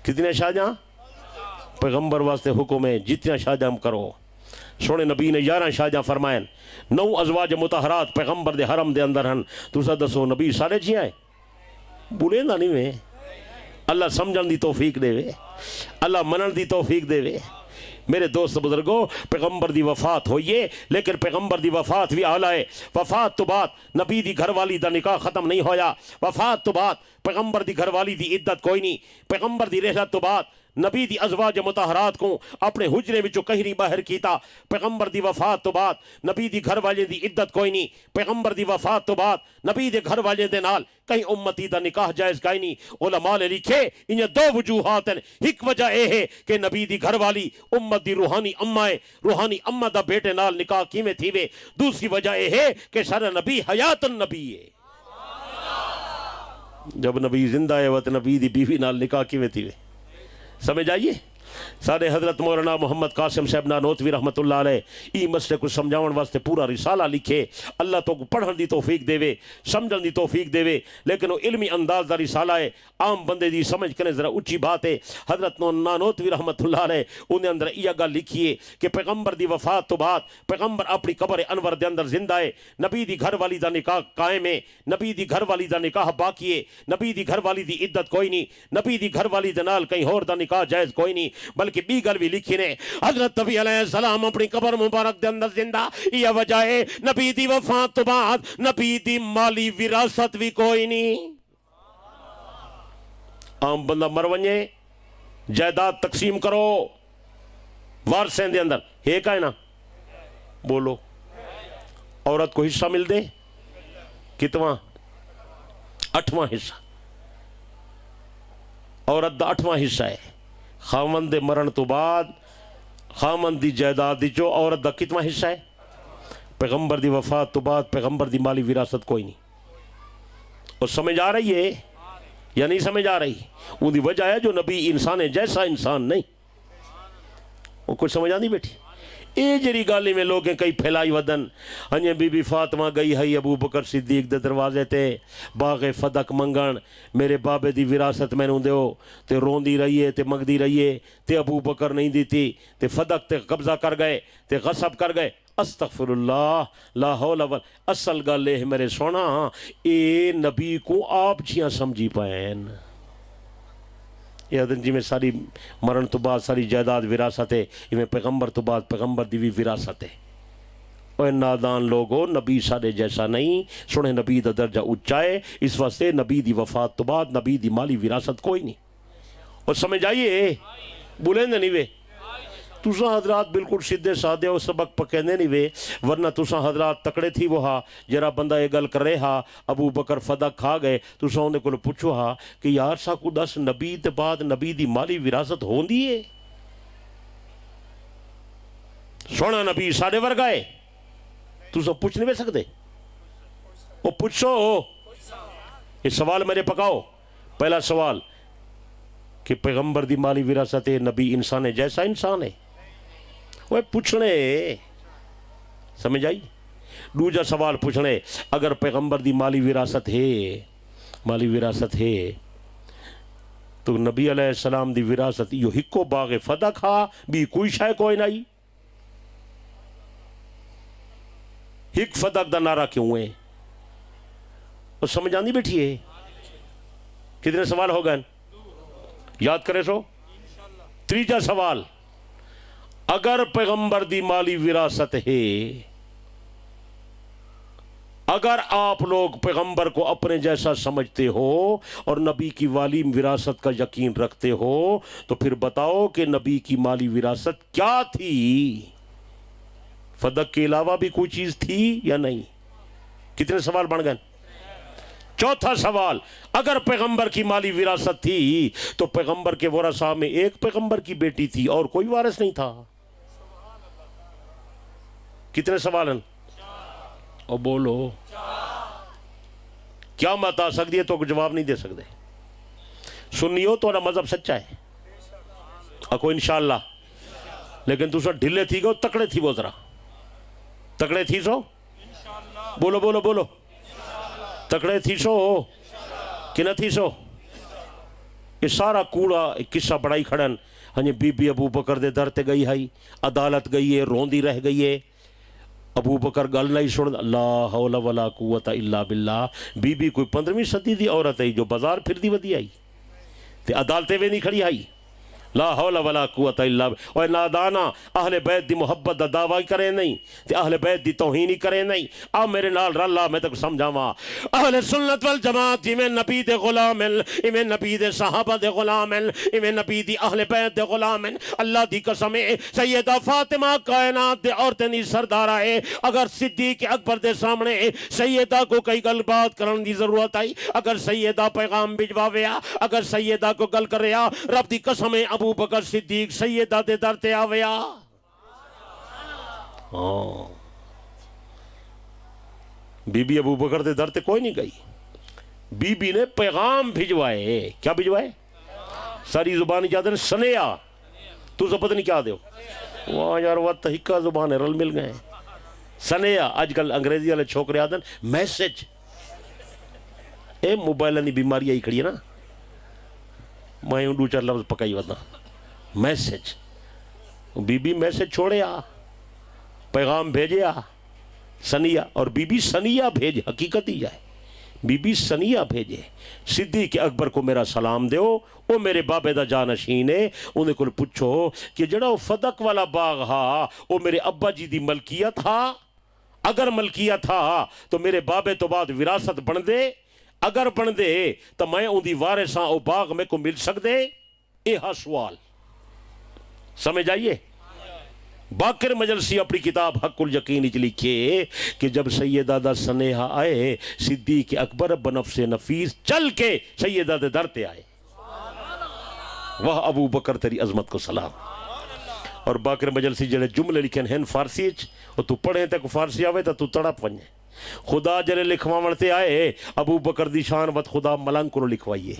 کتنے شاہجہاں پیغمبر واسطے حکم ہے جتنا شاہجہاں کرو سونے نبی نے 11 شاہجہاں فرمائیں 9 ازواج مطہرات پیغمبر دے حرم دے اندر ہن تو سا دسو نبی سارے جی آئے بولیں دا نہیں وے اللہ سمجھن دی توفیق دے وے اللہ منن دی توفیق دے وے میرے دوست بزرگوں پیغمبر دی وفات ہوئیے لیکن پیغمبر دی وفات بھی آلہ ہے وفات تو بعد نبی دی گھر والی دا نکاح ختم نہیں ہویا وفات تو بعد پیغمبر دی گھر والی دی عدت کوئی نہیں پیغمبر دی رحلت تو بعد نبی دی ازواج مطہرات کو اپنے حجرے وچوں کہیں نہیں باہر کیتا پیغمبر دی وفات تو بعد نبی دی گھر والے دی عدت کوئی نہیں پیغمبر دی وفات تو بعد نبی دے گھر والے دے نال کہیں امتی دا نکاح جائز کہیں نہیں علماء نے لکھے انہیں 2 وجوہات ہیں ایک وجہ اے ہے کہ نبی دی گھر والی امت دی روحانی اماں روحانی اماں دا بیٹے نال نکاح کیویں تھیوے دوسری وجہ اے ہے کہ سارا نبی حیات النبی ہے جب نبی زندہ ہے وقت نبی دی بیوی نال نکاح کیویں تھیوے سمجھ آئیے سارے حضرت مولانا محمد قاسم صاحب نانوتوی رحمت اللہ علیہ ای مسئلے کو سمجھاون واسطے پورا رسالہ لکھے اللہ تو کو پڑھن دی توفیق دے وے سمجھن دی توفیق دے وے لیکن وہ علمی انداز دا رسالہ ہے عام بندے دی سمجھ کرنے ذرا اچھی بات ہے حضرت نانوتوی رحمت اللہ علیہ انہیں اندر یہ گل لکھیے کہ پیغمبر دی وفات تو بعد پیغمبر اپنی قبر انور دے اندر زندہ ہے نبی دی گھر والی دا نکاح قائم ہے نبی دی گھر والی دا نکاح باقی ہے نبی دی گھر والی دی عدت کوئی نہیں نبی دی گھر والی دے نال کہیں اور دا نکاح جائز کوئی نہیں بلکہ بی گل بھی لکھی نے حضرت نبی علیہ السلام اپنی قبر مبارک دے اندر زندہ یہ وجہ ہے نبی دی وفات تو بعد نبی دی مالی وراثت بھی کوئی نہیں عام بندہ مر ونجے جائیداد تقسیم کرو وارثیں دے اندر ایک ہے نا بولو عورت کو حصہ مل دے کتواں 8واں حصہ عورت دا 8واں حصہ ہے خاوند دے مرن تو بعد خاوند دی جائیداد دی جو عورت دا کتنا حصہ ہے پیغمبر دی وفات تو بعد پیغمبر دی مالی وراثت کوئی نہیں اور سمجھ آ رہی ہے یا نہیں سمجھ آ رہی؟ ان دی وجہ ہے جو نبی انسان ہے جیسا انسان نہیں. وہ کچھ سمجھ آتی بیٹھی؟ اے جری گالی میں لوگ کئی پھیلائی ودن. ہنجے بی بی فاطمہ گئی ہے ابو بکر صدیق دے دروازے تے باغ فدق منگن میرے بابے دی وراثت میں دیو تے روندی رہیے تے منگدی رہیے تے ابو بکر نہیں دیتی تے فدق تے قبضہ کر گئے تے غصب کر گئے. استغفر اللہ لا حول ولا. اصل گل ہے میرے سونا اے نبی کو آپ جیاں سمجھی پائیں. یہ جی میں ساری مرن تو بعد ساری جائیداد وراثت ہے میں پیغمبر تو بعد پیغمبر دی بھی وراثت ہے. اور نادان لوگو نبی سارے جیسا نہیں. سنے نبی دا درجہ اونچا ہے اس واسطے نبی دی وفات تو بعد نبی دی مالی وراثت کوئی نہیں. اور سمجھ آئیے بولیں نہیں وے تساں حضرات بالکل سیدھے سادے ہو سبق پکیندے نہیں وے ورنہ تساں حضرات تکڑے تھی وہ ہا جرا بندہ یہ گل کر رہے ہا ابو بکر فدق کھا گئے تساں انہیں کو پوچھو ہا کہ یار سا کو دس نبی تے بعد نبی دی مالی وراثت ہوندی ہے؟ سونا نبی ساڑے ورگا ہے تساں پوچھ نہیں سکتے. وہ پوچھو یہ سوال میرے پکاؤ. پہلا سوال کہ پیغمبر دی مالی وراثت ہے نبی انسان ہے جیسا انسان ہے وہ پوچھنے سمجھ آئی. دوجا سوال پوچھنے اگر پیغمبر دی مالی وراثت ہے تو نبی علیہ السلام دی وراثت یہ ہکو باغ فدق کھا بھی کوئی شے کوئی نہیں. ہک فدق دا نعرہ کیوں ہے؟ وہ سمجھ آندی بیٹھی ہے. کتنے سوال ہو گئے یاد کرے سو. تیجا سوال اگر پیغمبر دی مالی وراثت ہے اگر آپ لوگ پیغمبر کو اپنے جیسا سمجھتے ہو اور نبی کی والی وراثت کا یقین رکھتے ہو تو پھر بتاؤ کہ نبی کی مالی وراثت کیا تھی؟ فدق کے علاوہ بھی کوئی چیز تھی یا نہیں؟ کتنے سوال بن گئے؟ چوتھا سوال اگر پیغمبر کی مالی وراثت تھی تو پیغمبر کے ورثاء میں ایک پیغمبر کی بیٹی تھی اور کوئی وارث نہیں تھا. کتنے سوال ہیں؟ اور بولو کیا مت آ سکتی ہے تو جواب نہیں دے سکتے. سنیو تو مذہب سچا ہے اکو انشاءاللہ لیکن تو سب ڈھلے تھی گو تکڑے تھی وہ ذرا تکڑے تھی سو بولو بولو بولو تکڑے تھی سو کہ نہ تھی سو. یہ سارا کوڑا قصہ بڑائی کھڑن. ہاں بی بی ابو بکر دے در تے گئی ہے عدالت گئی ہے روندی رہ گئی ہے. ابو بکر گل نہیں سن. لا حول ولا قوت الا باللہ. بی بی کوئی 15ویں صدی دی عورت ہے جو بازار پھر دی ودی آئی تے عدالتیں وے نہیں کھڑی آئی. لا حول ولا قوت الا باللہ. اور نادانا اہل بیت دی محبت دا دعوی کرے نہیں تے اہل بیت دی توہین ہی کرے نہیں. آ میرے نال رلا میں تک سمجھاواں اہل سنت والجماعت جی میں نبی دے غلام ہیں میں نبی دے صحابہ دے غلام ہیں میں نبی دی اہل بیت دے غلام ہیں. اللہ دی قسم ہے سیدہ فاطمہ کائنات دے عورتیں دی سردار ہے. اگر صدیق اکبر دے سامنے سیدہ کو کئی گل بات کرن دی ضرورت آئی اگر سیدہ پیغام بھجواویا اگر سیدہ کو گل کریا رب دی قسم ہے ابو بکر صدیق سیدہ دے در تے آویا. بی بی ابو بکر دے در تے کوئی نہیں گئی. بی بی نے پیغام بھجوائے. کیا بھجوائے؟ ساری زبان یاد ہے سنیا تو سب پتہ نہیں کیا دیو وہاں یار وہ تحقہ زبان ہے رل مل گئے. سنیا آج کل انگریزی والے چھوکرے آدن میسج اے موبائل دی بیماری آئی کھڑی ہے نا میں دو چار لفظ پکائی وطنا میسج. بی بی میسج چھوڑے آ پیغام بھیجے آ سنیا اور بی بی سنیا بھیج حقیقت ہی جائے. بی بی سنیا بھیجے صدیق اکبر کو میرا سلام دیو وہ میرے بابے دا جانشین ہے. انہیں کو پوچھو کہ جڑا وہ فدق والا باغ ہا وہ میرے ابا جی دی ملکیت ہا. اگر ملکیت ہا تو میرے بابے تو بعد وراثت بن دے. اگر بن دے تو میں ان دی وارثاں او باغ میں کو مل سکدے. اے ہا سوال سمجھ آئیے. باقر مجلسی اپنی کتاب حق الیقین وچ لکھے کہ جب سیدہ دا سنیہا آئے صدیق اکبر بنفس نفیس چل کے سیدہ دے در تے آئے. وہ ابو بکر تیری عظمت کو سلام. اور باقر مجلسی جڑے جملے لکھن ہیں فارسی اور تو پڑھیں تے کو فارسی آوے تو تڑپ ونجے. خدا جڑے لکھواون تے آئے ابو بکر دی شان وت خدا ملنگ کو لکھوائیے.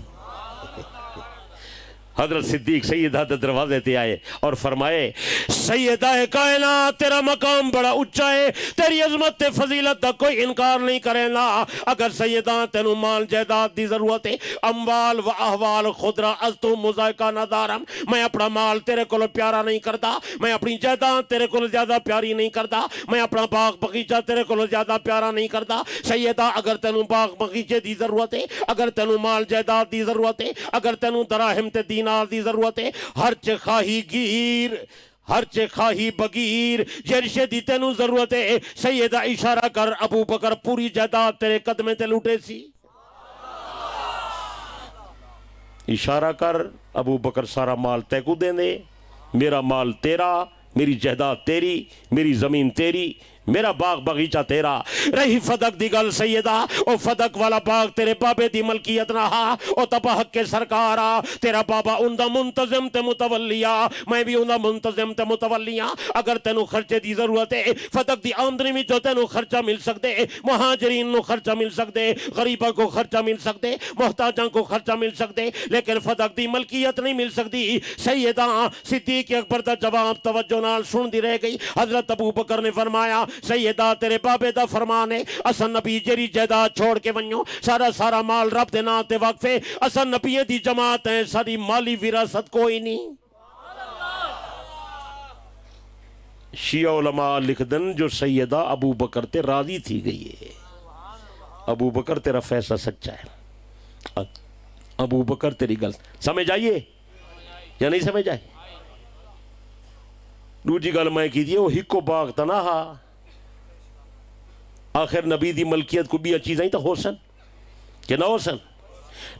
حضرت صدیق سیدہ دے دروازے تے آئے اور فرمائے سیدہ کائنات تیرا مقام بڑا اونچا ہے، تیری عظمت تے فضیلت دا کوئی انکار نہیں کرے نا، اگر سیدہ تینوں مال جائیداد دی ضرورت ہے، اموال و احوال خضرا از تو مذائقہ نہ دارم، میں اپنا مال تیرے کو پیارا نہیں کرتا، میں اپنی جائیداد تیرے کو زیادہ پیاری نہیں کرتا، میں اپنا باغ بغیچہ تیرے کو زیادہ پیارا نہیں کرتا، سیدہ اگر تینوں باغ بغیچے دی ضرورت ہے، اگر تینوں مال جائیداد دی ضرورت ہے، اگر تینوں دراہم تے دینار دی ضرورت ہے، ہر چے خواہی گیر ہر چے خواہی بگیر جرشے دی تینوں ضرورت ہے، سیدہ اشارہ کر ابو بکر پوری جائیداد تیرے قدمے تے لوٹے سی، اشارہ کر ابو بکر سارا مال تے کو دیں دے، میرا مال تیرا، میری جائیداد تیری، میری زمین تیری، میرا باغ بغیچہ تیرا۔ رہی فدق دی گل سیدہ، او فدق والا باغ تیرے بابے دی ملکیت نہ ہا، او تبا حق کے سرکارا، تیرا بابا اندہ منتظم تے متولیہ، میں بھی اندہ منتظم تے متولیہ، اگر تینوں خرچے دی ضرورت ہے، فدق دی آمدنی میں جو تینوں خرچہ مل سکتے، مہاجرین نو خرچہ مل سکتے، غریبہ کو خرچہ مل سکتے، محتاجاں کو خرچہ مل سکتے، لیکن فدق دی ملکیت نہیں مل سکتی۔ سیدہ صدیق اکبر دا جواب توجہ نال سن دی رہ گئی۔ حضرت ابو بکر نے فرمایا سیدہ تیرے بابے دا فرمان ہے، اسا نبی جری جائیداد چھوڑ کے ونجو، سارا مال رب دے نام تے وقف ہے، اسا نبی دی جماعت ہے، ساری مالی وراثت کوئی نہیں۔ شیعہ علماء لکھ دن جو سیدہ ابو بکر تے راضی تھی گئی ہے، ابو بکر تیرا فیصلہ سچا ہے، ابو بکر تیری گل سمجھ آئیے یا نہیں سمجھ آئی؟ دوجی گل میں کی دیئے وہ ہکو باغ تنا ہا، آخر نبی دی ملکیت کو بھی چیزیں تو ہو سن کہ نہ ہو سن،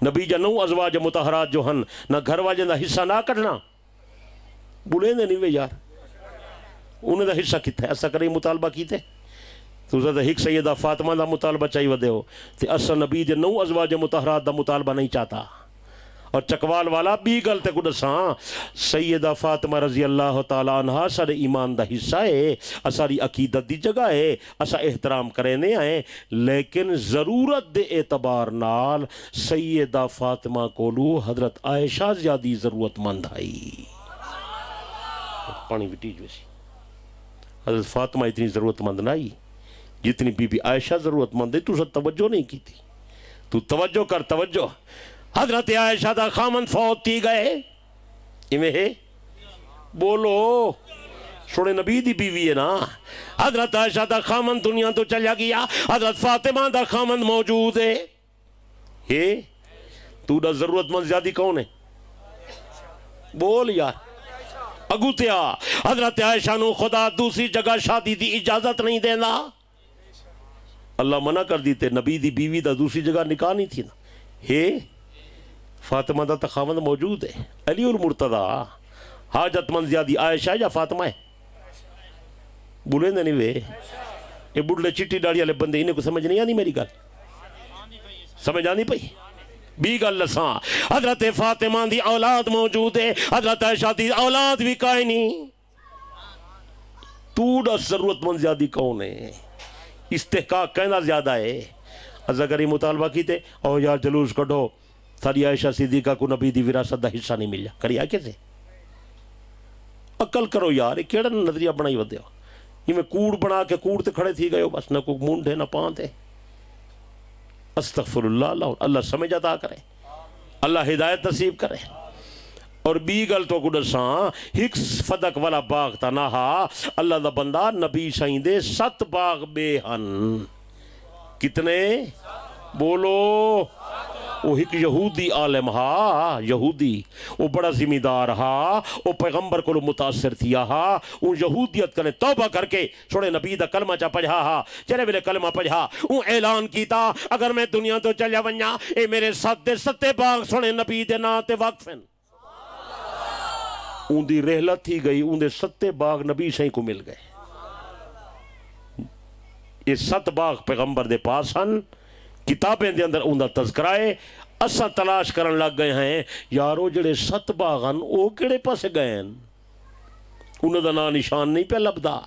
نبی جا نو ازواج متحرات جو ہن نہ گھر واجن دا حصہ نہ کٹنا، بولیں دے نہیں وے یار، انہیں دا حصہ کتا ہے، ایسا کریں مطالبہ کیتے تو زیادہ ہک سیدہ فاطمہ دا مطالبہ چاہی ودے ہو، تے اصلا نبی جا نو ازواج متحرات دا مطالبہ نہیں چاہتا۔ اور چکوال والا بھی گلتے کو دساں، سیدہ فاطمہ رضی اللہ تعالیٰ عنہ سارے ایمان دا حصہ ہے، ساری عقیدت دی جگہ ہے، اسا احترام کرنے آئے، لیکن ضرورت دے اعتبار نال سیدہ فاطمہ کولو حضرت عائشہ زیادی ضرورت مند آئی۔ پانی بھی ٹیج ویسی حضرت فاطمہ اتنی ضرورت مند نہ آئی جتنی بی بی عائشہ ضرورت مند ہے، تو سب توجہ نہیں کی تھی، تو توجہ کر توجہ۔ حضرت عائشہ دا خامن فوت تھی گئے، ایمیں ہے بولو سوڑے نبی دی بیوی ہے نا، حضرت عائشہ دا خامن دنیا تو چلیا گیا، حضرت فاطمہ دا خامن موجود ہے، تو دا ضرورت مند زیادی کون ہے؟ بول یار اگو تیا، حضرت عائشہ نو خدا دوسری جگہ شادی دی اجازت نہیں دینا، اللہ منع کر دیتے، نبی دی بیوی دا دوسری جگہ نکاح نہیں تھی نا، فاطمہ دا تخاوند موجود ہے، علی المرتضی حاجت مند زیادی عائشہ یا فاطمہ ہے؟ بولے نہیں وے، یہ بڑھلے چٹی ڈاڑی والے بندے انہیں کو سمجھ نہیں آنی، میری گل سمجھ آنی پئی بھی گل لساں، حضرت فاطمہ دی اولاد موجود ہے، حضرت عائشہ دی اولاد بھی کائیں نہیں، تو دا ضرورت مند زیادی کون ہے؟ استحقاق کہنا زیادہ ہے۔ از اگر یہ مطالبہ کیتے او یار جلوس کڑھو ساری عائشہ صدیقہ کو نبی دی وراثت دا حصہ نہیں ملیا، کریا کیسے؟ عقل کرو یار، یہ کیڑا نظریہ بنائی ودے ہو، یہ میں کوڑ بنا کے کوڑ تے کھڑے تھی گئے ہو، بس نہ کوئی مونڈے نہ پانتے، استغفر اللہ، اللہ سمجھ عطا کرے، اللہ ہدایت نصیب کرے۔ اور بی گل تو کو دساں، ہک فدق والا باغ تا نہ ہا، اللہ دا بندہ نبی سائیں دے 7 باغ بے ہن، کتنے؟ بولو، وہ ایک یہودی عالم ہا، یہودی وہ بڑا ذمہ دار ہا، وہ پیغمبر کو متاثر تھیا ہا، وہ یہودیت کرنے توبہ کر کے چھوڑے نبی دا کلمہ چا پڑھا ہا، چلے میرے کلمہ پڑھا، وہ اعلان کیتا اگر میں دنیا تو چلیا ونیا اے میرے 7 باغ سونے نبی دے نا تے وقفن، اون دی رحلت تھی گئی، اون دے 7 باغ نبی سائیں کو مل گئے، یہ 7 باغ پیغمبر دے پاس ہن، کتابیں دے اندر اون دا تذکرہ ہے، اسا تلاش کرن لگ گئے ہیں یارو جڑے 7 باغ ہن او کیڑے پاس گئے ہیں، انہوں دا نا نشان نہیں پہ لبدا،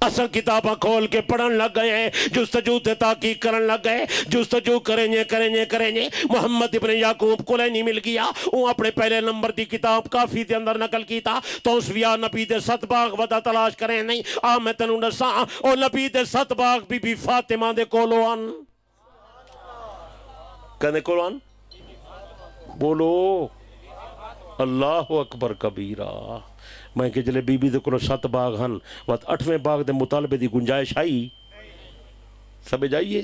اساں کتاباں کھول کے پڑھن لگ گئے ہیں، جستجو تے تحقیق کرن لگ گئے، جستجو کریں محمد ابن یعقوب کلینی مل گیا، وہ اپنے پہلے نمبر دی کتاب کافی دے اندر نقل کیتا، توسویہ نبی دے 7 باغ ودا تلاش کریں نہیں، میں تنوں دساں او نبی دے 7 باغ بی بی فاطمہ دے کولو ان، کہنے کولو ان بولو اللہ اکبر کبیرہ۔ میں کہ جلے بی بی دے کولو 7 باغ ہن، وقت 8ویں باغ دے مطالبے دی گنجائش آئی، سمجھ آئیے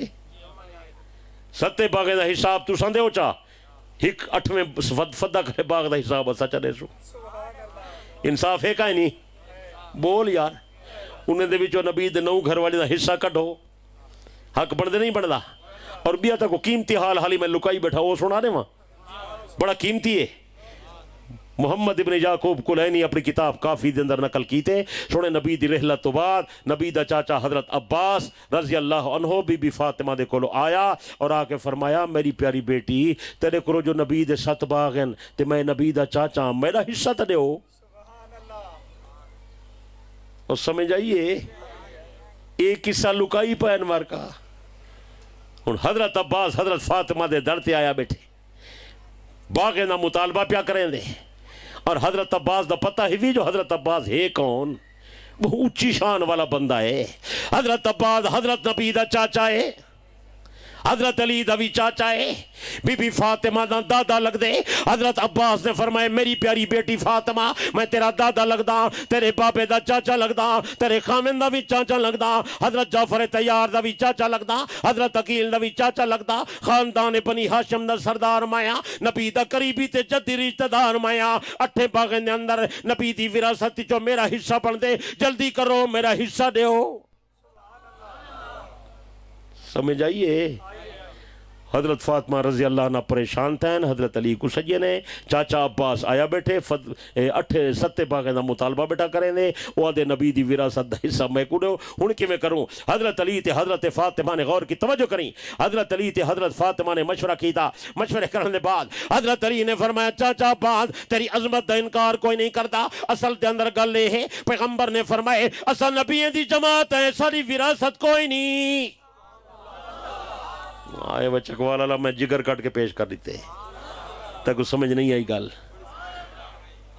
7 باغ دا حساب تو سندے ہو چاہ، ایک 8ویں فدہ کرے باغ دا حساب اسا چلے سو، انصاف ہے کائیں نہیں بول یار، انہیں دے وچوں نبی دے 9 گھر والے دا حصہ کڈو، حق بندے نہیں بندا، اور بیا تا کو قیمتی حالی میں لکائی بیٹھا وہ سنا دے وہاں بڑا قیمتی ہے۔ محمد ابن یعقوب کلینی اپنی کتاب کافی دے اندر نقل کیتے، سونے نبی دی رحلت تو بعد نبی دا چاچا حضرت عباس رضی اللہ عنہ بی بی فاطمہ دے کولو آیا اور آ کے فرمایا میری پیاری بیٹی تیرے کولو جو نبی دے 7 باغ ہیں تے میں نبی دا چاچا میرا حصہ تے دیو، اور سمجھ آئیے ایک قصہ لکائی پہ انوار کا۔ ہن حضرت عباس حضرت فاطمہ دے در تے آیا بیٹھے، باغ دا مطالبہ پیا کریں دے، اور حضرت عباس دا پتہ ہی بھی جو حضرت عباس ہے کون، وہ اونچی شان والا بندہ ہے۔ حضرت عباس حضرت نبی دا چاچا ہے، حضرت علی دا بھی چاچا ہے، بی بی فاطمہ دا دادا لگ دے۔ حضرت عباس نے فرمایا میری پیاری بیٹی فاطمہ میں تیرا دادا لگ دا، تیرے بابے دا چاچا لگ دا، تیرے خامن دا بھی چاچا لگ دا، حضرت جعفر تیار دا بھی چاچا لگ دا، حضرت عقیل دا بھی چاچا لگ دا، خاندان بنی ہاشم دا سردار مایا، نبی دا قریبی تے جدی رشتہ دار مایا، 8 باغیں دے اندر نبی دی وراثت جو میرا حصہ بن دے، جلدی کرو میرا حصہ دیو۔ سمجھ آئیے حضرت فاطمہ رضی اللہ عنہ پریشان تھے، حضرت علی کو سجے نے چاچا عباس آیا بیٹھے 7 باغیں دا مطالبہ بیٹا کریں دے، وہ دے نبی دی وراثت دا حصہ میں کو دیو، ہن کیویں کروں؟ حضرت علی تے حضرت فاطمہ نے غور کی توجہ کریں، حضرت علی تے حضرت فاطمہ نے مشورہ کیتا، مشورے کرنے دے بعد حضرت علی نے فرمایا چاچا عباس تیری عظمت دا انکار کوئی نہیں کرتا، اصل دے اندر گل یہ ہے پیغمبر نے فرمائے اصل نبیوں دی جماعت ہے، ساری وراثت کوئی نہیں۔ آئے وہ چکوال اللہ میں جگر کٹ کے پیش کر دیتے تک کو سمجھ نہیں آئی گل۔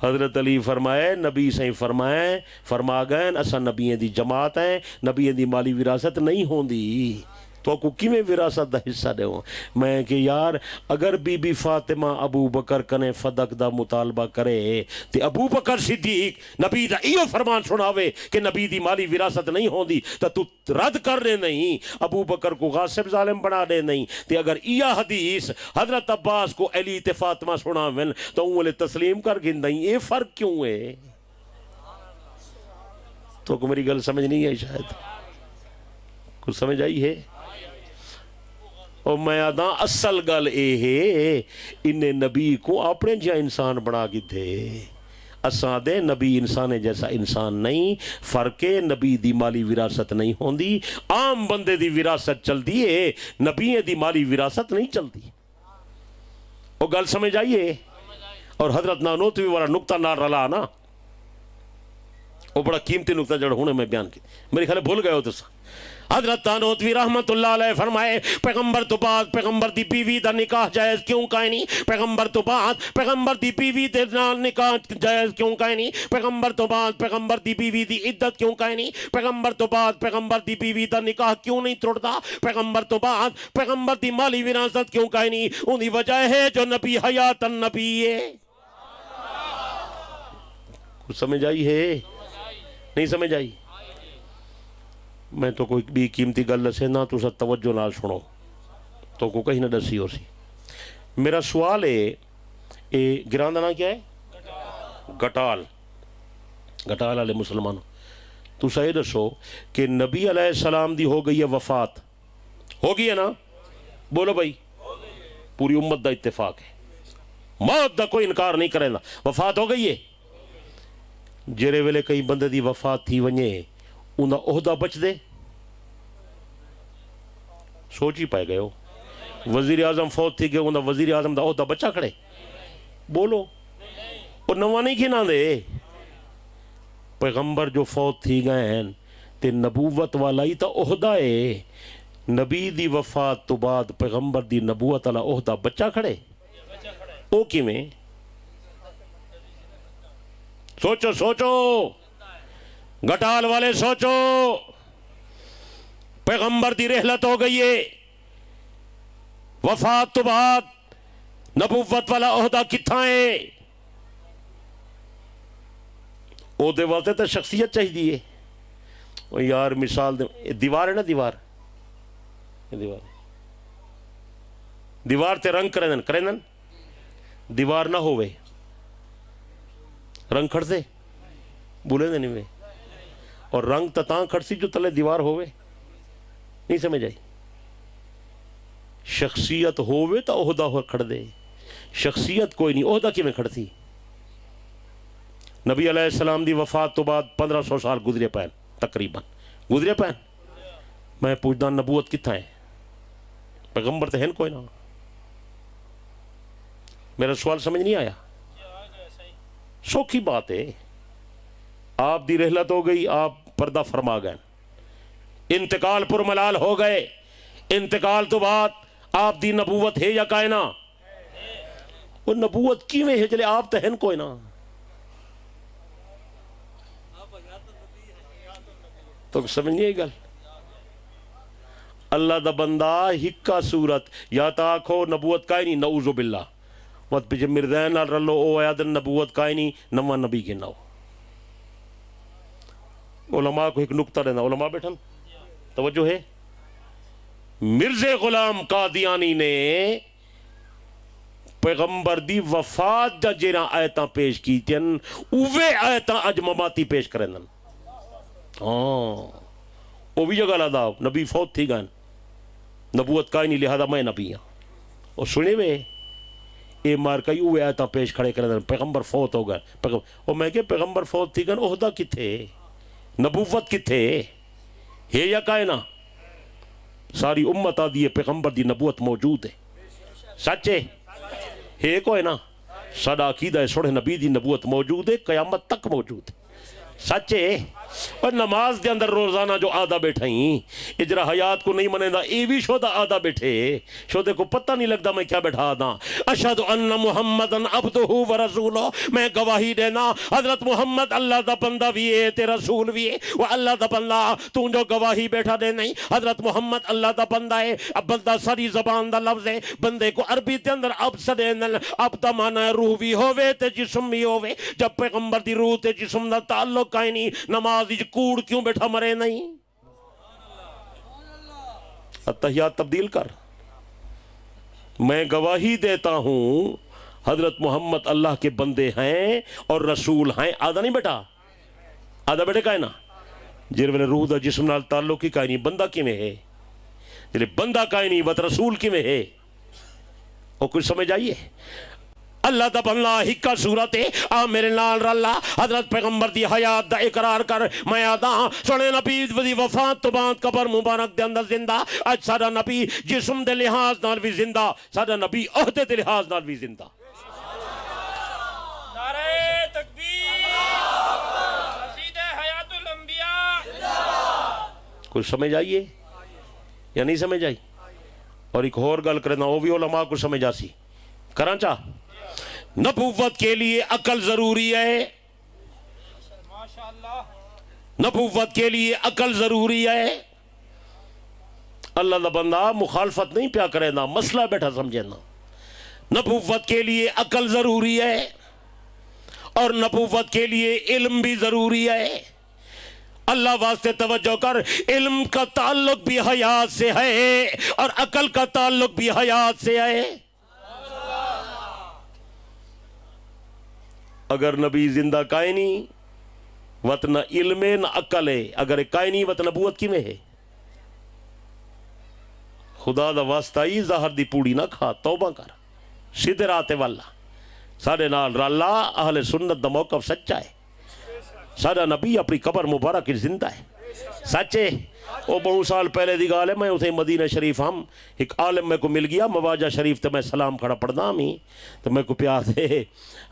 حضرت علی فرمائے نبی سے فرمائے فرما گئے اسا نبیوں دی جماعت ہیں، نبیوں دی مالی وراثت نہیں ہوندی، تو کو کی میں وراثت دا حصہ دے ہوں؟ میں کہ یار اگر بی بی فاطمہ ابو بکر کنے فدق دا مطالبہ کرے تے ابو بکر صدیق نبی دا ایو فرمان سناوے کہ نبی دی مالی وراثت نہیں ہوندی تو رد کر رہے نہیں، ابو بکر کو غاصب ظالم بنا دے نہیں، تے اگر ایہ حدیث حضرت عباس کو علی تے فاطمہ سناویں تو انہوں تسلیم کر گن دیں، یہ فرق کیوں ہے؟ تو کو میری گل سمجھ نہیں آئی، شاید کچھ سمجھ آئی ہے؟ اور میں آدھا اصل گل اے ہے انہیں نبی کو اپنے جہاں انسان بنا کے دے، اساں دے نبی انسان جیسا انسان نہیں، فرق نبی دی مالی وراثت نہیں ہوندی، عام بندے دی وراثت چل دی ہے، نبی دی مالی وراثت نہیں چل دی۔ وہ گل سمجھ آئیے؟ اور حضرت نانوتوی والا نقطہ نہ رلا نا، وہ بڑا قیمتی نقطہ جڑا ہونے میں بیان کی، میرے خیال بھول گئے ہو تو سا۔ حضرت نانوتوی رحمت اللہ علیہ فرمائے پیغمبر تو بعد پیغمبر دی بیوی دا نکاح جائز کیوں کہیں نہیں؟ پیغمبر تو بعد پیغمبر دی بیوی دے نال نکاح جائز کیوں کہیں نہیں؟ پیغمبر تو بعد پیغمبر دی بیوی دی عدت کیوں کہیں نہیں؟ پیغمبر تو بعد پیغمبر دی بیوی دا نکاح کیوں نہیں توڑتا؟ پیغمبر تو بعد پیغمبر دی مالی وراثت کیوں کہیں نہیں؟ انہی وجہ ہے جو نبی حیات النبی ہے۔ کچھ سمجھ آئی ہے؟ نہیں سمجھ آئی؟ میں تو کوئی بھی قیمتی گل دسے نہ تو سب توجہ نال سنو تو کو کہیں نہ دسی ہو سی۔ میرا سوال ہے گران دا نام کیا ہے؟ گٹال، گٹال والے مسلمانوں تو صحیح دسو کہ نبی علیہ السلام دی ہو گئی ہے وفات، ہو گئی ہے نا؟ بولو بھائی، پوری امت دا اتفاق ہے، موت دا کوئی انکار نہیں کرے نا، وفات ہو گئی ہے۔ جیرے ویلے کئی بندے دی وفات تھی ونجے انہا عہدہ بچ دے، سوچ ہی پائے گئے ہو، وزیر اعظم فوت تھی گئے انہا وزیر اعظم دا عہدہ بچا کھڑے، بولو اور نوانی کی نہ دے۔ پیغمبر جو فوت تھی گئے ہیں تے نبوت والا ہی تا عہدہ ہے. نبی دی وفات تو بعد پیغمبر دی نبوت والا عہدہ بچہ کھڑے او کیویں؟ سوچو سوچو گٹال والے سوچو. پیغمبر دی رحلت ہو گئی ہے، وفات تو بعد نبوت والا عہدہ کتھاں ہے؟ او دے واسطے تو شخصیت چاہیے. او یار مثال دے، دیوار ہے نا، دیوار دیوار تے رنگ کریں دیوار نہ ہوئے رنگ کھڑ سے بولے دے نہیں. اور رنگ تاں کھڑ سی جو تلے دیوار ہوئے. نہیں سمجھ آئی؟ شخصیت ہوئے تا عہدہ ہو کھڑ دے. شخصیت کوئی نہیں، عہدہ کی میں کھڑتی. نبی علیہ السلام دی وفات تو بعد 1500 سال گزرے پین، تقریباً گزرے پین. میں پوچھدا نبوت کتھا ہے؟ پیغمبر تے ہیں کوئی نہ. میرا سوال سمجھ نہیں آیا؟ سوکھی بات ہے. آپ دی رحلت ہو گئی، آپ پردہ فرما گئے، انتقال پر ملال ہو گئے. انتقال تو بعد آپ دی نبوت ہے یا کائنا؟ وہ نبوت کیویں ہے جلے آپ تے ہیں کوئی نہ؟ تو سمجھ نہیں آئی گل؟ اللہ دا بندہ ہکا صورت یا تا آکھو نبوت کائیں نہیں، نعوذ باللہ. وقت پہ جب مردین نال رلو او آیادن نبوت کائیں نہیں، نواں نبی کے ناؤ. علماء کو ایک نکتہ رہنا، علماء بیٹھن توجہ ہے. مرزا غلام قادیانی نے پیغمبر دی وفات دا جیرا آیتاں پیش کی تین اوے آیتاں اج مماتی پیش کرنن. وہ بھی جگہ لادا نبی فوت تھی گئن، نبوت کائیں نہیں لہذا میں نبی ہاں. اور سنے وے اے مار کئی اوے آیتاں پیش کھڑے کرنن پیغمبر فوت ہو گئے. اور میں کہ پیغمبر فوت تھی گئن عہدہ کتھے؟ نبوت کتھے ہے یا کائنا؟ ساری امت آدھی ہے پیغمبر دی نبوت موجود ہے. سچے ہے کوئی نا؟ ساڈا عقیدہ ہے سوڑے نبی دی نبوت موجود ہے، قیامت تک موجود ہے. سچے. اور نماز دے اندر روزانہ جو آدھا بیٹھا ہی اجرا حیات کو نہیں منے دا، اے بھی شودہ آدھا بیٹھے شودے کو پتہ نہیں لگتا میں کیا بیٹھا دا. اشہد ان محمدن عبدہ و رسولہ، میں گواہی دینا حضرت محمد اللہ دا بندہ بھی ہے تے رسول بھی ہے. وہ اللہ دا بندہ تو جو گواہی بیٹھا دے نہیں، حضرت محمد اللہ دا بندہ ہے. اب بندہ ساری زبان دا لفظ ہے، بندے کو عربی دے اندر اب سدینل اب دا معنی روح بھی ہووے تے جسم بھی ہووے. جب پیغمبر دی روح تے جسم دا تعلق کائیں نہیں، نماز کوڑ کیوں بیٹھا مرے نہیں؟ اتحیات تبدیل کر. میں گواہی دیتا ہوں حضرت محمد اللہ کے بندے ہیں اور رسول ہیں. آدھا نہیں بیٹا، آدھا بیٹے کائنا جر ویلے روح دا جسم نال تعلق ہی کائیں نہیں. بندہ کی میں ہے جلے بندہ کائیں نہیں وط رسول کی میں ہے. اور کچھ سمجھ آئیے؟ اللہ دا بندہ ہکا صورت ہے. آ میرے نال رلا حضرت پیغمبر دی حیات دا اقرار کر. میں آدھا سونے نبی دی وفات تو بعد قبر مبارک دے اندر زندہ. اج سارا نبی جسم دے لحاظ نال بھی زندہ، سارا نبی عہدے دے لحاظ نال بھی زندہ. نعرہ تکبیر، مسجد حیات الانبیاء. کچھ سمجھ آئیے یا نہیں سمجھ آئی؟ اور ایک اور گل کرنا وہ بھی علماء کو سمجھ آسی کراں چاہ. نبوت کے لیے عقل ضروری ہے. نبوت کے لیے عقل ضروری ہے. اللہ دا بندہ مخالفت نہیں پیا کرے نا، مسئلہ بیٹھا سمجھے نا. نبوت کے لیے عقل ضروری ہے اور نبوت کے لیے علم بھی ضروری ہے. اللہ واسطے توجہ کر، علم کا تعلق بھی حیات سے ہے اور عقل کا تعلق بھی حیات سے ہے. اگر نبی زندہ کائنی وط نہ علم ہے نہ عقل ہے. اگر کائنی وط نبوت کی میں ہے. خدا دا واسطہ ہی زہر دی پوڑی نہ کھا، توبہ کر، سیدھے راتے والا. سارے نال رلا اہل سنت دا موقف سچا ہے. سارا نبی اپنی قبر مبارک زندہ ہے. سچے. وہ بہت سال پہلے دی گال ہے، میں اتھے مدینہ شریف ہم ایک عالم میں کو مل گیا مواجہ شریف تے میں سلام کھڑا پڑھنا ہمی تو میں کو پیار دے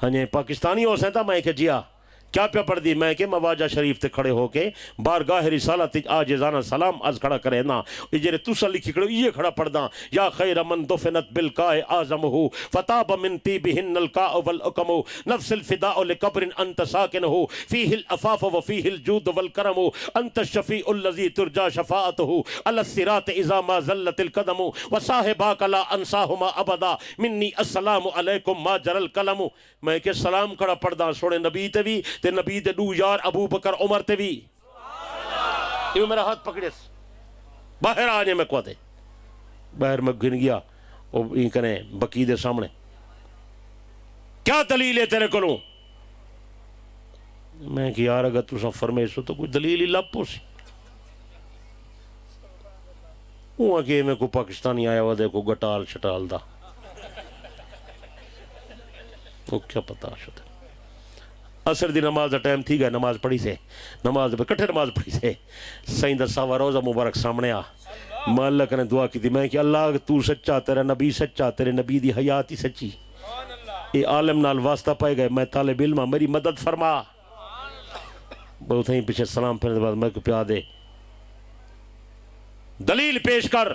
ہاں پاکستانی ہو سینتا میں کہ جیا کیا پہ پڑھ دی؟ میں کہ مواجہ شریف تے کھڑے ہو کے بارگاہ رسالت آجزانہ سلام از کھڑا کرے نا جرے تسا لکھی کھڑے یہ کھڑا پڑھ دا یا خیر من دفنت بالکاء اعظمہ فتاب من طیبہن الکاء والعکم نفس الفداء لقبر انت ساکنہ فیہ الافاف وفیہ الجود والکرم انت الشفیع الذی ترجا شفاعتہ علی الصراط اذا ما زلت القدم وصاحباک لا انساہما ابدا منی السلام علیکم ما جر القلم میں کہ سلام کھڑا پڑھ دا سوڑے نبی تے بھی تے نبی تے دو یار ابو بکر عمر تے بھی یہ میرا ہاتھ پکڑے باہر آنے میں کو دے باہر میں گھن گیا وہ یہ کریں بکی دے سامنے کیا دلیل ہے تیرے کو میں کہ یار اگر تو سا فرمیسو تو کوئی دلیل ہی لپو سی وہاں کہ میں کو پاکستانی آیا ہوا دے کو گٹال شٹال دا وہ کیا پتا شد عصر دی نماز دا ٹائم تھی گیا نماز پڑھی سے نماز پہ کٹھے نماز پڑھی سے سائیں دا ساوا روزہ مبارک سامنے آ میں اللہ کرنے دعا کی تھی میں کہ اللہ تو سچا تیرا نبی سچا تیرے نبی دی حیاتی سچی اے عالم نال واسطہ پائے گئے میں طالب علمہ میری مدد فرما بہت ہی پیچھے سلام پھرنے کے بعد میں کو پیادے دلیل پیش کر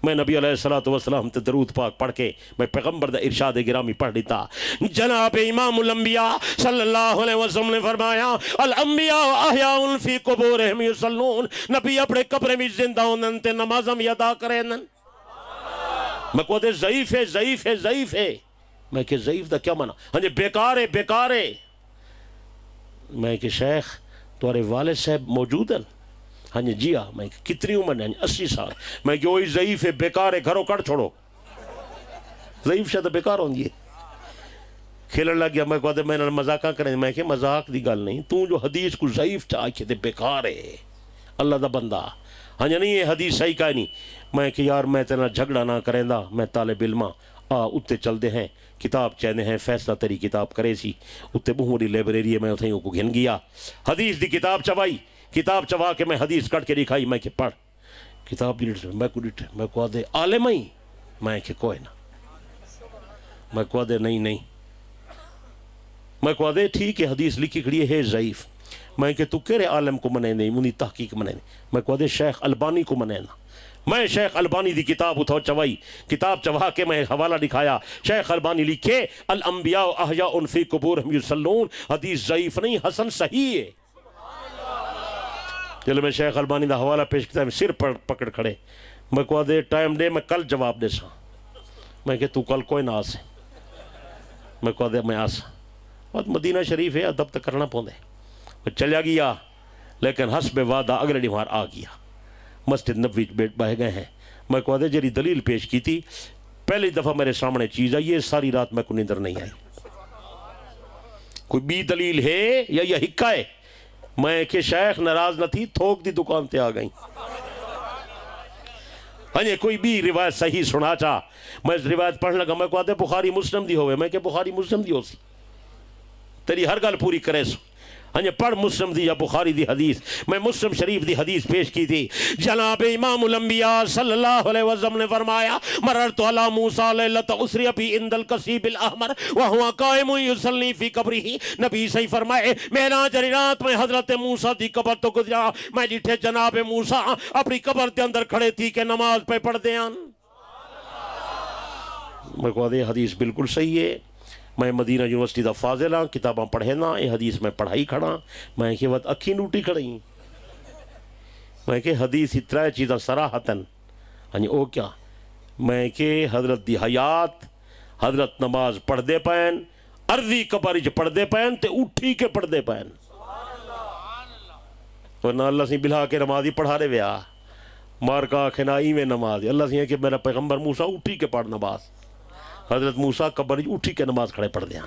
میں نبی علیہ السلام تے درود پاک پڑھ کے میں پیغمبر دا ارشاد گرامی پڑھ لیتا جناب امام الانبیاء صلی اللہ علیہ وسلم نے فرمایا الانبیاء احیاء فی قبورہم یصلون نبی اپنے قبر میں زندہ ہوندن تے نمازاں بھی ادا کریں میں کو دے ضعیف ہے ضعیف ہے ضعیف ہے میں کہ ضعیف دا کیا معنی ہاں جی بیکار ہے بیکار ہے میں کہ شیخ تمہارے والد صاحب موجود ہیں ہاں جی ہاں میں کتنی عمر ہے 80 سال میں کہ وہی ضعیف ہے بیکار ہے گھروں کڑ چھوڑو ضعیف شاید بیکار ہوں گی کھیلن لگ گیا میں کہتے میں نے مذاقہ کریں میں کہ مذاق دی گل نہیں تو جو حدیث کو ضعیف چاہ کے بیکار ہے اللہ دا بندہ ہاں جی نہیں یہ حدیث صحیح کا نہیں میں کہ یار میں تینا جھگڑا نہ کریں دا میں طالب علمہ اتے چل دے ہیں کتاب چہنے ہیں فیصلہ تیری کتاب کرے سی اتے بہوری لائبریری ہے میں اتھیں کو گھن گیا حدیث دی کتاب چوائی کتاب چوا کے میں حدیث کٹ کے دکھائی میں کہ پڑھ کتاب میں کو ڈٹ میں کو دے عالم ہی میں کہ کوئی نہ میں کو دے نہیں میں کو دے ٹھیک ہے حدیث لکھی کھڑی ہے ضعیف میں کہ تو کہرے عالم کو منے نہیں منی تحقیق منے نہیں میں کو دے شیخ البانی کو منے نہ میں شیخ البانی دی کتاب اتھو چوائی کتاب چوا کے میں حوالہ دکھایا شیخ البانی لکھے الانبیاء احیاء فی قبورہم یصلون حدیث ضعیف نہیں حسن صحیح ہے چلو میں شیخ البانی دا حوالہ پیش کیا میں سر پکڑ کھڑے میں کو دے ٹائم دے میں کل جواب دے سا میں کہ تو کل کوئی نہ آسے میں کو دے میں آسا اور مدینہ شریف ہے ادب تک کرنا پوندے میں چلیا گیا لیکن حسب وعدہ اگلے ڈیمار آ گیا مسجد نبوی بیٹھ بہ گئے ہیں میں کو دے جری دلیل پیش کی تھی پہلی دفعہ میرے سامنے چیز آئی یہ ساری رات میں کو نیندر نہیں آئی کوئی بھی دلیل ہے یا یہ حکا ہے میں کہ شیخ ناراض نہ تھی تھوک دی دکان تے آ گئی ہاں کوئی بھی روایت صحیح سنا چاہ میں روایت پڑھنے لگا میں کو آتے بخاری مسلم دی ہوئے میں کہ بخاری مسلم دی ہو سی تیری ہر گل پوری کرے سو ہاں پڑھ مسلم دی یا بخاری دی حدیث میں مسلم شریف دی حدیث پیش کی تھی جناب امام الانبیاء صلی اللہ علیہ وسلم نے فرمایا مررت علی موسیٰ لیلت اسری بی عند القصیب الاحمر وہو قائم یصلی فی قبرہ نبی صحیح فرمائے معراج رات میں حضرت موسیٰ دی قبر تو گزرا میں جٹھے جناب موسیٰ اپنی قبر کے اندر کھڑے تھی کہ نماز پہ پڑھ دیاں میں کہا دے حدیث بالکل صحیح ہے میں مدینہ یونیورسٹی دا فاضل ہاں کتاباں پڑھے نا یہ حدیث میں پڑھائی کھڑا میں کہ وقت اکھی نوٹی کھڑی میں کہ حدیث اترائے چیزاں سراحتاً ہاں او کیا میں کہ حضرت دی حیات حضرت نماز پڑھ دے پین عرضی قبرج پڑھ دے پین تے اٹھی کے پڑھ دے پین ورنہ اللہ سے بلہا کے نمازی پڑھا رہے ویا مار کا کھنائی میں نماز اللہ سے کہ میرا پیغمبر موسیٰ اٹھی کے پڑھ نماز حضرت موسیٰ قبر اٹھی کے نماز کھڑے پڑھ دیاں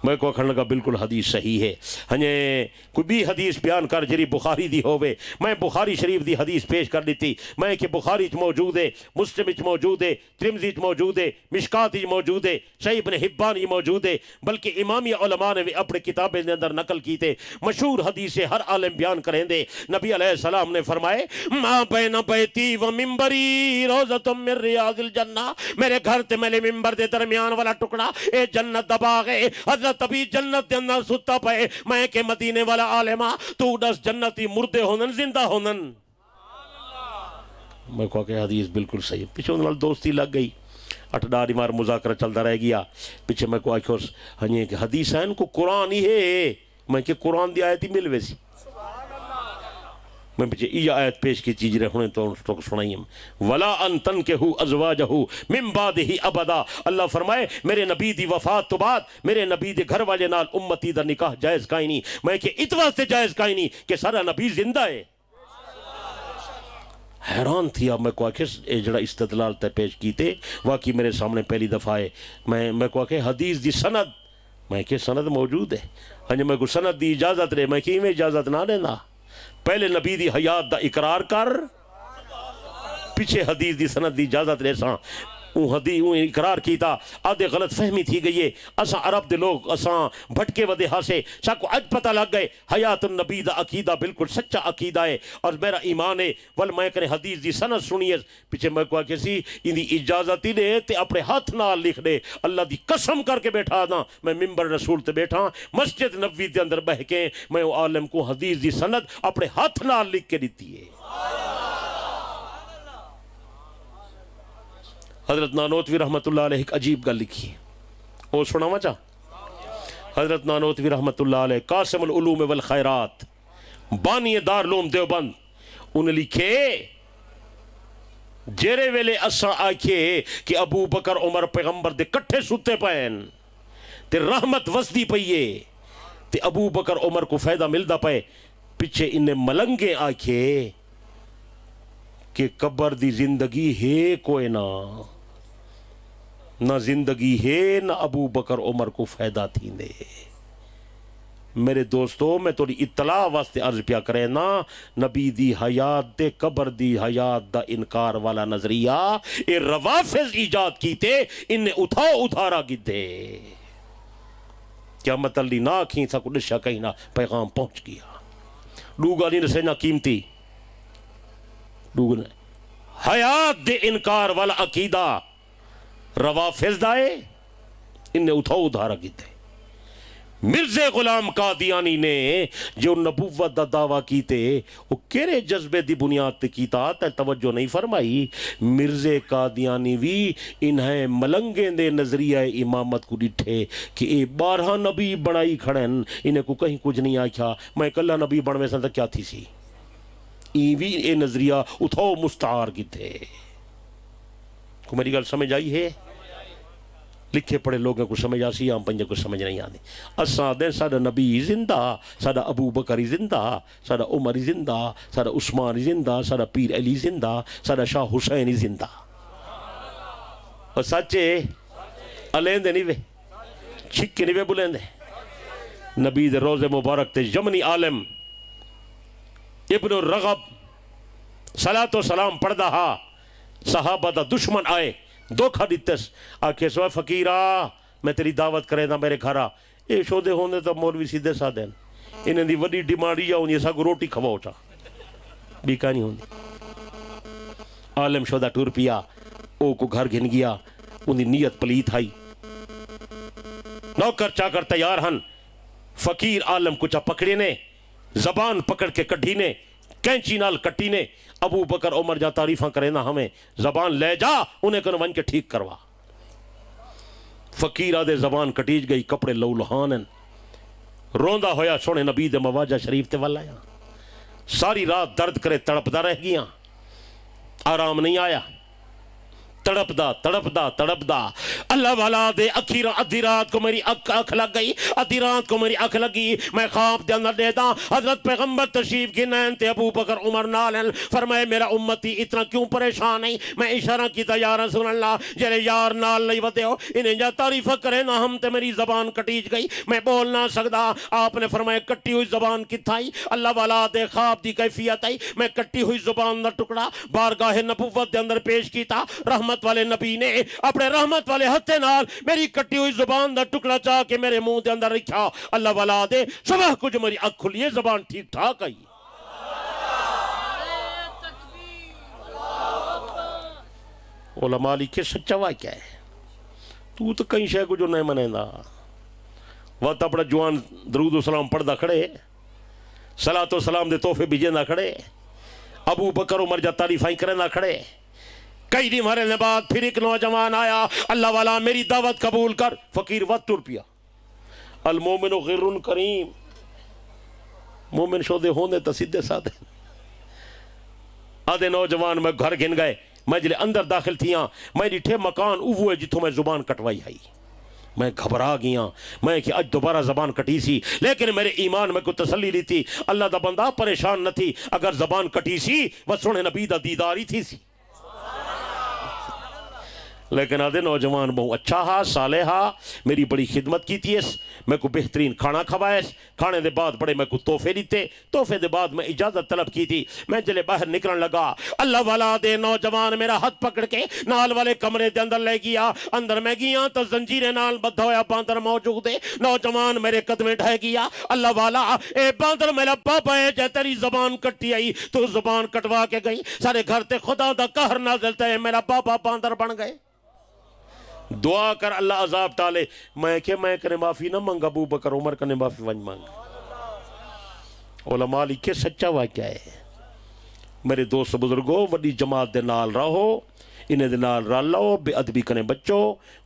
میں کو کھڑنے کا بالکل حدیث صحیح ہے ہنیں کوئی بھی حدیث بیان کر جری بخاری دی ہوئے میں بخاری شریف دی حدیث پیش کر دیتی میں کہ بخاری چ موجود ہے مسلم چ موجود ہے ترمذی چ موجود ہے مشکات چ موجود ہے صحیح ابن حبان ہی موجود ہے بلکہ امامی علماء نے بھی اپنے کتابیں دے اندر نقل کی تھے مشہور حدیث ہر عالم بیان کریں دے نبی علیہ السلام نے فرمائے ما بین بیتی و منبری روزۃ من ریاض الجنہ میرے گھر تے میرے منبر دے درمیان والا ٹکڑا اے جنت دا باغ ہے حضرت حضرت ابھی جنت دے اندر ستا پئے میں کہ مدینے والا عالمہ تو دس جنتی مردے ہونن زندہ ہونن میں کہا کہ حدیث بالکل صحیح پیچھے ان وال دوستی لگ گئی اٹھ ڈاری مار مذاکرہ چلتا رہ گیا پیچھے میں کو آکھو ہنی کہ حدیث ہے ان کو قرآن ہی ہے میں کہ قرآن دی آیت ہی مل ویسی میں پیچھے یہ آیت پیش کی چیز رہے ہونے تو سنائیم وَلَا أَن تَنْكِحُوا أَزْوَاجَهُ مِن بَعْدِهِ أَبَدًا اللہ فرمائے میرے نبی دی وفات تو بعد میرے نبی دے گھر والے نال امتی دا نکاح جائز کائیں نہیں میں کہ ات واسطے جائز کائیں نہیں کہ سارا نبی زندہ ہے حیران تھی اب میں کہا کہ جڑا استدلال تے پیش کیتے واقعی میرے سامنے پہلی دفعہ ہے میں کہا کہ حدیث دی سند میں کہ سند موجود ہے ہنجے میں کو سند دی اجازت رہے میں کہ میں اجازت نہ دینا پہلے نبی دی حیات دا اقرار کر پیچھے حدیث دی سند دی اجازت رہے ساں اون اقرار کیتا آدھے غلط فہمی تھی گئی ہے اساں عرب دے لوگ اساں بھٹکے ودے ہاسے ساکو اج پتہ لگ گئے حیات النبی دا عقیدہ بالکل سچا عقیدہ ہے اور میرا ایمان ہے ول میں کرے حدیث دی سند سنیے پیچھے میں کہا کہ سی ان دی اجازت ہی دے تے اپنے ہاتھ نال لکھ دے اللہ دی قسم کر کے بیٹھا نا میں منبر رسول تے بیٹھا مسجد نبوی دے اندر بہ کے میں عالم کو حدیث دی سند اپنے ہاتھ نال لکھ کے دیتی ہے حضرت نانوتوی رحمت اللہ علیہ ایک عجیب گل لکھی وہ سناوا چاہ حضرت نانوتوی رحمت اللہ علیہ قاسم العلوم والخیرات بانی دار العلوم دیوبند انہیں لکھے جیرے ویلے اساں آکھے کہ ابو بکر عمر پیغمبر دے کٹھے ستے پین تے رحمت وسدی پئیے تے ابو بکر عمر کو فائدہ ملدا پئے پیچھے انہیں ملنگے آکھے کہ قبر دی زندگی ہے کوئی نہ زندگی ہے نہ ابو بکر عمر کو فائدہ تھی دے میرے دوستو میں توڑی اطلاع واسطے عرض پیا کرے نا نبی دی حیات دے قبر دی حیات دا انکار والا نظریہ اے روافظ ایجاد کیتے انہیں اٹھاؤ ادھارا کی دے کیا مطلی نہ کھیں تھا کو نشا کہیں نہ پیغام پہنچ گیا لوگا نہیں رسے نہ قیمتی حیات دے انکار والا عقیدہ روافظ دائے انہیں اٹھاؤ ادھارا کیتے مرزا غلام قادیانی نے جو نبوت دا دعویٰ کیتے وہ کیرے جذبے دی بنیاد تے کیتا تے توجہ نہیں فرمائی مرزا قادیانی بھی انہیں ملنگیں دے نظریہ امامت کو ڈٹھے کہ اے 12 نبی بڑائی کھڑن انہیں کو کہیں کچھ نہیں آکھا میں کلہ نبی بڑھوے سن تک کیا تھی سی ایوی اے نظریہ اتھاؤ مستعار کی تھے کو میری گل سمجھ آئی ہے لکھے پڑے لوگوں کو سمجھ آسی عام پنجے کو سمجھ نہیں آتی اساں دے ساڑا نبی زندہ ساڑا ابو بکری زندہ ساڑا عمر زندہ ساڑا عثمان زندہ ساڑا پیر علی زندہ ساڑا شاہ حسین زندہ اور سچے علیندے نہیں وے چھکے نہیں وے بلیندے نبی دے روز مبارک تے یمنی عالم ابن الرغب صلاۃ و سلام پڑھدا ہا صحابہ دا دشمن آئے دھوکھا دیتس آکھے سوائے فقیرہ میں تیری دعوت کرے دا میرے گھرا اے شودے ہوندے تو مولوی سیدھے سا دین انہیں دی وڈی ڈیمانڈ یا ہونی ایسا کو روٹی کھواؤ چا بیکا نہیں ہوندی عالم شودہ ٹور پیا او کو گھر گھن گیا انہی نیت پلیت آئی نوکر چاکر تیار ہن فقیر عالم کچھا پکڑے نے زبان پکڑ کے کٹھی نے کینچی نال کٹی نے ابو بکر عمر جا تعریفاں کرے نا ہمیں زبان لے جا انہیں کن ون کے ٹھیک کروا فقیر آدھے زبان کٹیج گئی کپڑے لو لہانن روندہ ہویا سونے نبی دے مواجہ شریف تے والا یا ساری رات درد کرے تڑپ دا رہ گیا آرام نہیں آیا تڑپ دا اللہ والا دے اکھیرہ ادھی رات کو میری اکھ لگ گئی ادھی رات کو میری اکھ لگی میں خواب دے اندر دیتا حضرت پیغمبر تشریف کی نین تے ابو بکر عمر نالن فرمائے میرا امتی اتنا کیوں پریشان ہے میں اشارہ کیتا یا رسول اللہ جرے یار نال لئی ودے ہو انہیں جا تعریف کرے نا ہم تے میری زبان کٹیج گئی میں بول نہ سکدا آپ نے فرمائے کٹی ہوئی زبان کتھائی اللہ والا دے خواب دی کیفیت آئی میں کٹی ہوئی زبان دا ٹکڑا بارگاہ نبوت دے اندر پیش کیتا رحمت والے نبی نے اپنے رحمت والے ہتھے نال میری کٹی ہوئی زبان دا ٹکڑا چاہ کے میرے منہ دے اندر رکھا اللہ والا دے صبح کو جو میری اکھ کھلی زبان ٹھیک ٹھاک آئی علماء لکھے سچا واقعہ ہے تو کہیں شے کو جو نہیں منیں دا وقت اپنا جوان درود و سلام پڑھدا کھڑے، صلاۃ و سلام دے تحفے بھیجندا کھڑے، ابو بکر عمر جا تعریفائیں کرندا کھڑے۔ کئی دن مرنے بعد پھر ایک نوجوان آیا، اللہ والا میری دعوت قبول کر، فقیر وقت ٹر پیا۔ المومن غر کریم، مومن شودے ہوندے تا سیدھے سادے۔ آدھے نوجوان میں گھر گھن گئے، میں جلے اندر داخل تھیاں، میں ڈٹھے مکان اوہ ہے جتوں میں زبان کٹوائی آئی۔ میں گھبرا گیا، میں کہ اج دوبارہ زبان کٹی سی، لیکن میرے ایمان میں کوئی تسلی نہیں تھی۔ اللہ دا بندہ پریشان نہ تھی، اگر زبان کٹی سی وہ سونے نبی دا دیداری تھی سی۔ لیکن آدھے نوجوان بہت اچھا ہا، صالح ہا، میری بڑی خدمت کی تھی، میں کو بہترین کھانا کھوائے، کھانے دے بعد بڑے میں کو تحفے دیتے، تحفے دے بعد میں اجازت طلب کی تھی۔ میں جلے باہر نکلن لگا، اللہ والا دے نوجوان میرا ہاتھ پکڑ کے نال والے کمرے دے اندر لے گیا۔ اندر میں گیا تو زنجیرے نال بدھا ہویا باندر موجود ہے۔ نوجوان میرے قدمیں ڈھائے گیا، اللہ والا اے باندر میرا پاپا ہے، جے تیری زبان کٹی آئی تو زبان کٹوا کے گئی، سارے گھر تے خدا دا قہر نازل تے میرا پاپا باندر بن گئے۔ دعا کر اللہ عذاب ٹالے۔ میں کہ میں کنے معافی نہ مانگا، ابو بکر عمر کنے معافی ونج مانگا۔ علماء لکھے سچا واقعہ ہے۔ میرے دوست بزرگوں، وڈی جماعت دے نال رہو، انہیں دے نال رل لو، بے ادبی کنے بچو،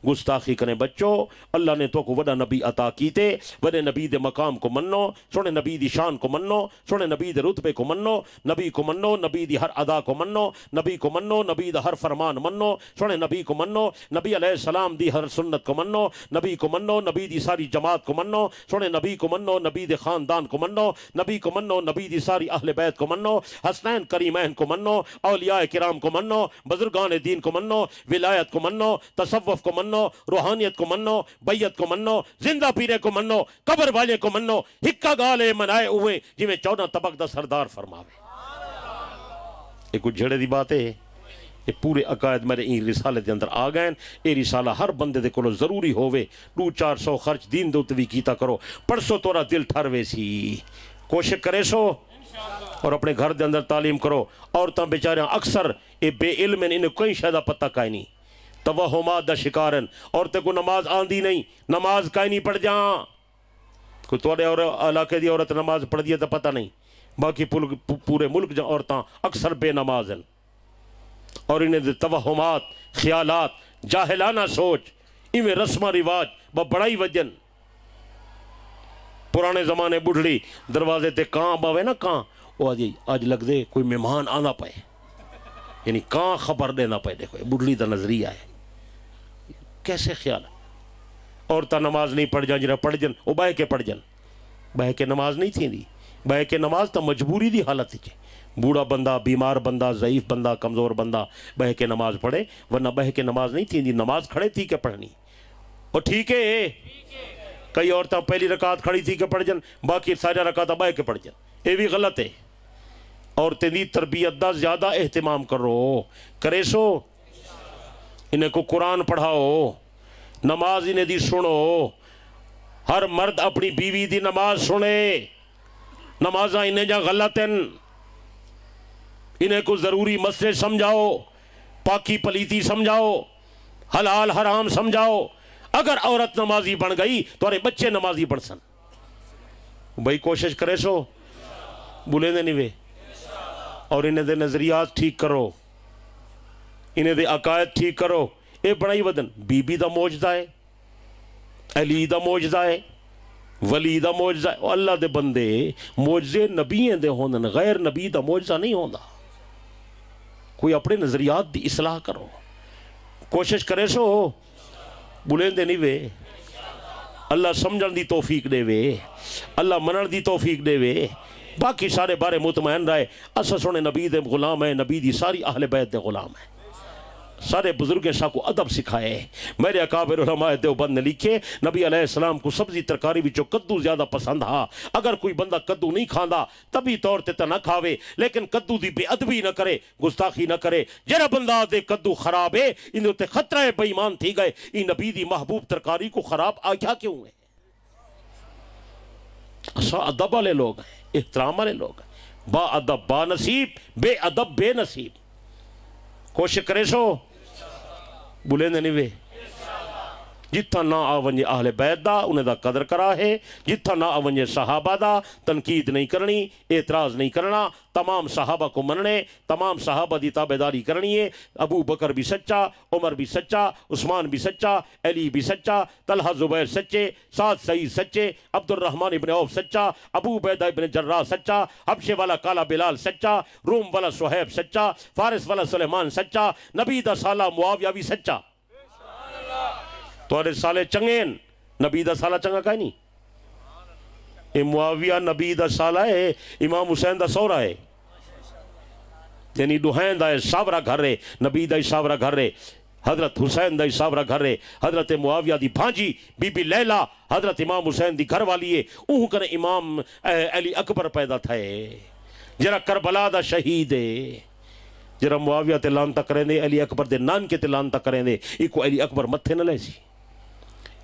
گستاخی کنے بچو۔ اللہ نے تو کو وڈا نبی عطا کیتے، وڈے نبی دے مقام کو منو، سونے نبی دی شان کو منو، سونے نبی دے رتبے کو منو، نبی کو منو، نبی دی ہر ادا کو منو، نبی کو منو، نبی دا ہر فرمان منو، سونے نبی کو منو، نبی علیہ السلام دی ہر سنت کو منو، نبی کو منو، نبی دی ساری جماعت کو منو، سونے نبی کو منو، نبی دے خاندان کو منو، نبی کو منو، نبی دی ساری اہل بیت کو منو، حسنین کریمین کو منو، اولیاء کرام کو منو، بزرگان دین کو منو، ولایت کو منو، تصوف کو منو، روحانیت کو منو، بیعت کو منو، زندہ پیرے کو منو، قبر والے کو منو، ہکا گالے منائے ہوئے جی میں 14 طبق دا سردار فرماوے۔ یہ کچھ جھڑے دی بات ہے، یہ پورے عقائد میرے این رسالے دے اندر آ گئے۔ یہ رسالہ ہر بندے دے کولو ضروری ہووے، 200-400 خرچ دین دے اتوی کیتا کرو، پرسو تورا دل ٹھروے سی، کوشش کرے سو اور اپنے گھر دے اندر تعلیم کرو۔ عورتاں بیچاریاں اکثر اے بے علم ہیں، انہیں کوئی شاید پتہ کائیں نہیں، توہمات دا شکارن۔ عورتیں کو نماز آندھی نہیں، نماز کائیں نہیں پڑھ جاں، کوئی توڑے اور علاقے دی عورت نماز پڑھ دیا تو پتہ نہیں، باقی پورے ملک جہاں عورتاں اکثر بے نماز ہیں، اور انہیں دے توہمات، خیالات، جاہلانہ سوچ، انہیں رسمہ رواج بڑائی وجن۔ پرانے زمانے بڑھڑی دروازے تے کان باوے نا کان، وہ آج لگ دے کوئی مہمان آنا پائے، یعنی کان خبر دینا پائے۔ دیکھو بڑھڑی دا نظریہ ہے، کیسے خیال ہے؟ عورتہ نماز نہیں پڑھ جان، جنہیں پڑھ جن وہ بہ کے پڑھ جن، بہ کے نماز نہیں تھی دی، بہ کے نماز تا مجبوری دی حالت تھی، بوڑھا بندہ، بیمار بندہ، ضعیف بندہ، کمزور بندہ بہ کے نماز پڑھے، ورنہ بہ کے نماز نہیں تھی دی، نماز کھڑے تھی کہ پڑھنی۔ اور ٹھیک ہے، کئی عورتیں پہلی رکعت کھڑی تھی کہ پڑھ جن، باقی سارا رکعت بہ کے پڑھ جن، یہ بھی غلط ہے۔ عورتیں دی تربیت دا زیادہ اہتمام کرو، کرے سو، انہیں کو قرآن پڑھاؤ، نماز انہیں دی سنو، ہر مرد اپنی بیوی دی نماز سنے، نمازاں انہیں جا غلط ہیں، انہیں کو ضروری مسئلے سمجھاؤ، پاکی پلیتی سمجھاؤ، حلال حرام سمجھاؤ۔ اگر عورت نمازی بن گئی تو ارے بچے نمازی بن سن۔ بھائی کوشش کرے سو، بولے دے نہیں وے، اور انہیں دے نظریات ٹھیک کرو، انہیں دے عقائد ٹھیک کرو۔ اے بڑائی ودن بی بی دا موجزہ ہے، علی دا موجزہ ہے، ولی دا موجزہ ہے۔ اللہ دے بندے موجزے نبییں دے ہوندن، غیر نبی دا موجزہ نہیں ہوندا۔ کوئی اپنے نظریات دی اصلاح کرو، کوشش کرے سو، بلین دے نہیں وے۔ اللہ سمجھن دی توفیق دے وے، اللہ منن دی توفیق دے وے۔ باقی سارے بارے مطمئن رہے، اسا سونے نبی دے غلام ہیں، نبی دی ساری اہل بیت دے غلام ہیں، سارے بزرگیں شاہ کو ادب سکھائے۔ میرے اکابر علماء دیوبند نے لکھے نبی علیہ السلام کو سبزی ترکاری وچوں کدو زیادہ پسند ہا۔ اگر کوئی بندہ کدو نہیں کھاندا تبھی طور تے نہ کھاوے، لیکن کدو دی بے ادبی نہ کرے، گستاخی نہ کرے۔ جڑا بندہ دے کدو خراب ہے، ان تے خطرہ ہے بے ایمان تھی گئے، یہ نبی دی محبوب ترکاری کو خراب آگیا کیوں ہے؟ اسا ادب والے لوگ ہیں، احترام والے لوگ ہیں، با ادب با نصیب، بے ادب بے نصیب۔ کوشش کرے سو، بولے نہیں وے، جتھا نہ آ ونجے اہل بیت دا انہیں دا قدر کرا ہے، جتھا نہ آ ونجے صحابہ دا تنقید نہیں کرنی، اعتراض نہیں کرنا، تمام صحابہ کو مننے، تمام صحابہ دی تابعداری کرنی ہے۔ ابو بکر بھی سچا، عمر بھی سچا، عثمان بھی سچا، علی بھی سچا، طلحہ زبیر سچے، سعد سعید سچے، عبد الرحمن ابن عوف سچا، ابو عبیدہ ابن جراح سچا، حبشے والا کالا بلال سچا، روم والا صہیب سچا، فارس والا سلیمان سچا، نبی دا سالہ معاویہ بھی سچا۔ توڑے سالے چنگین، نبی دا سالہ چنگا کہیں نہیں۔ اے معاویہ نبی دا سالہ ہے، امام حسین دا سورہ ہے، یعنی دوہین دا ساورہ گھر ہے، نبی دا ساورہ گھر ہے، حضرت حسین دا ساورہ گھر ہے، حضرت معاویہ دی بھانجی بی بی لیلہ حضرت امام حسین دی گھر والی ہے، اوہ کنے امام علی اکبر پیدا تھے، جرا کربلا دا شہید ہے، جرا معاویہ تے لانتا کریں دے، علی اکبر دے نان کے تے لانتا کریں دے، ایک علی اکبر متھے نہ لے سی۔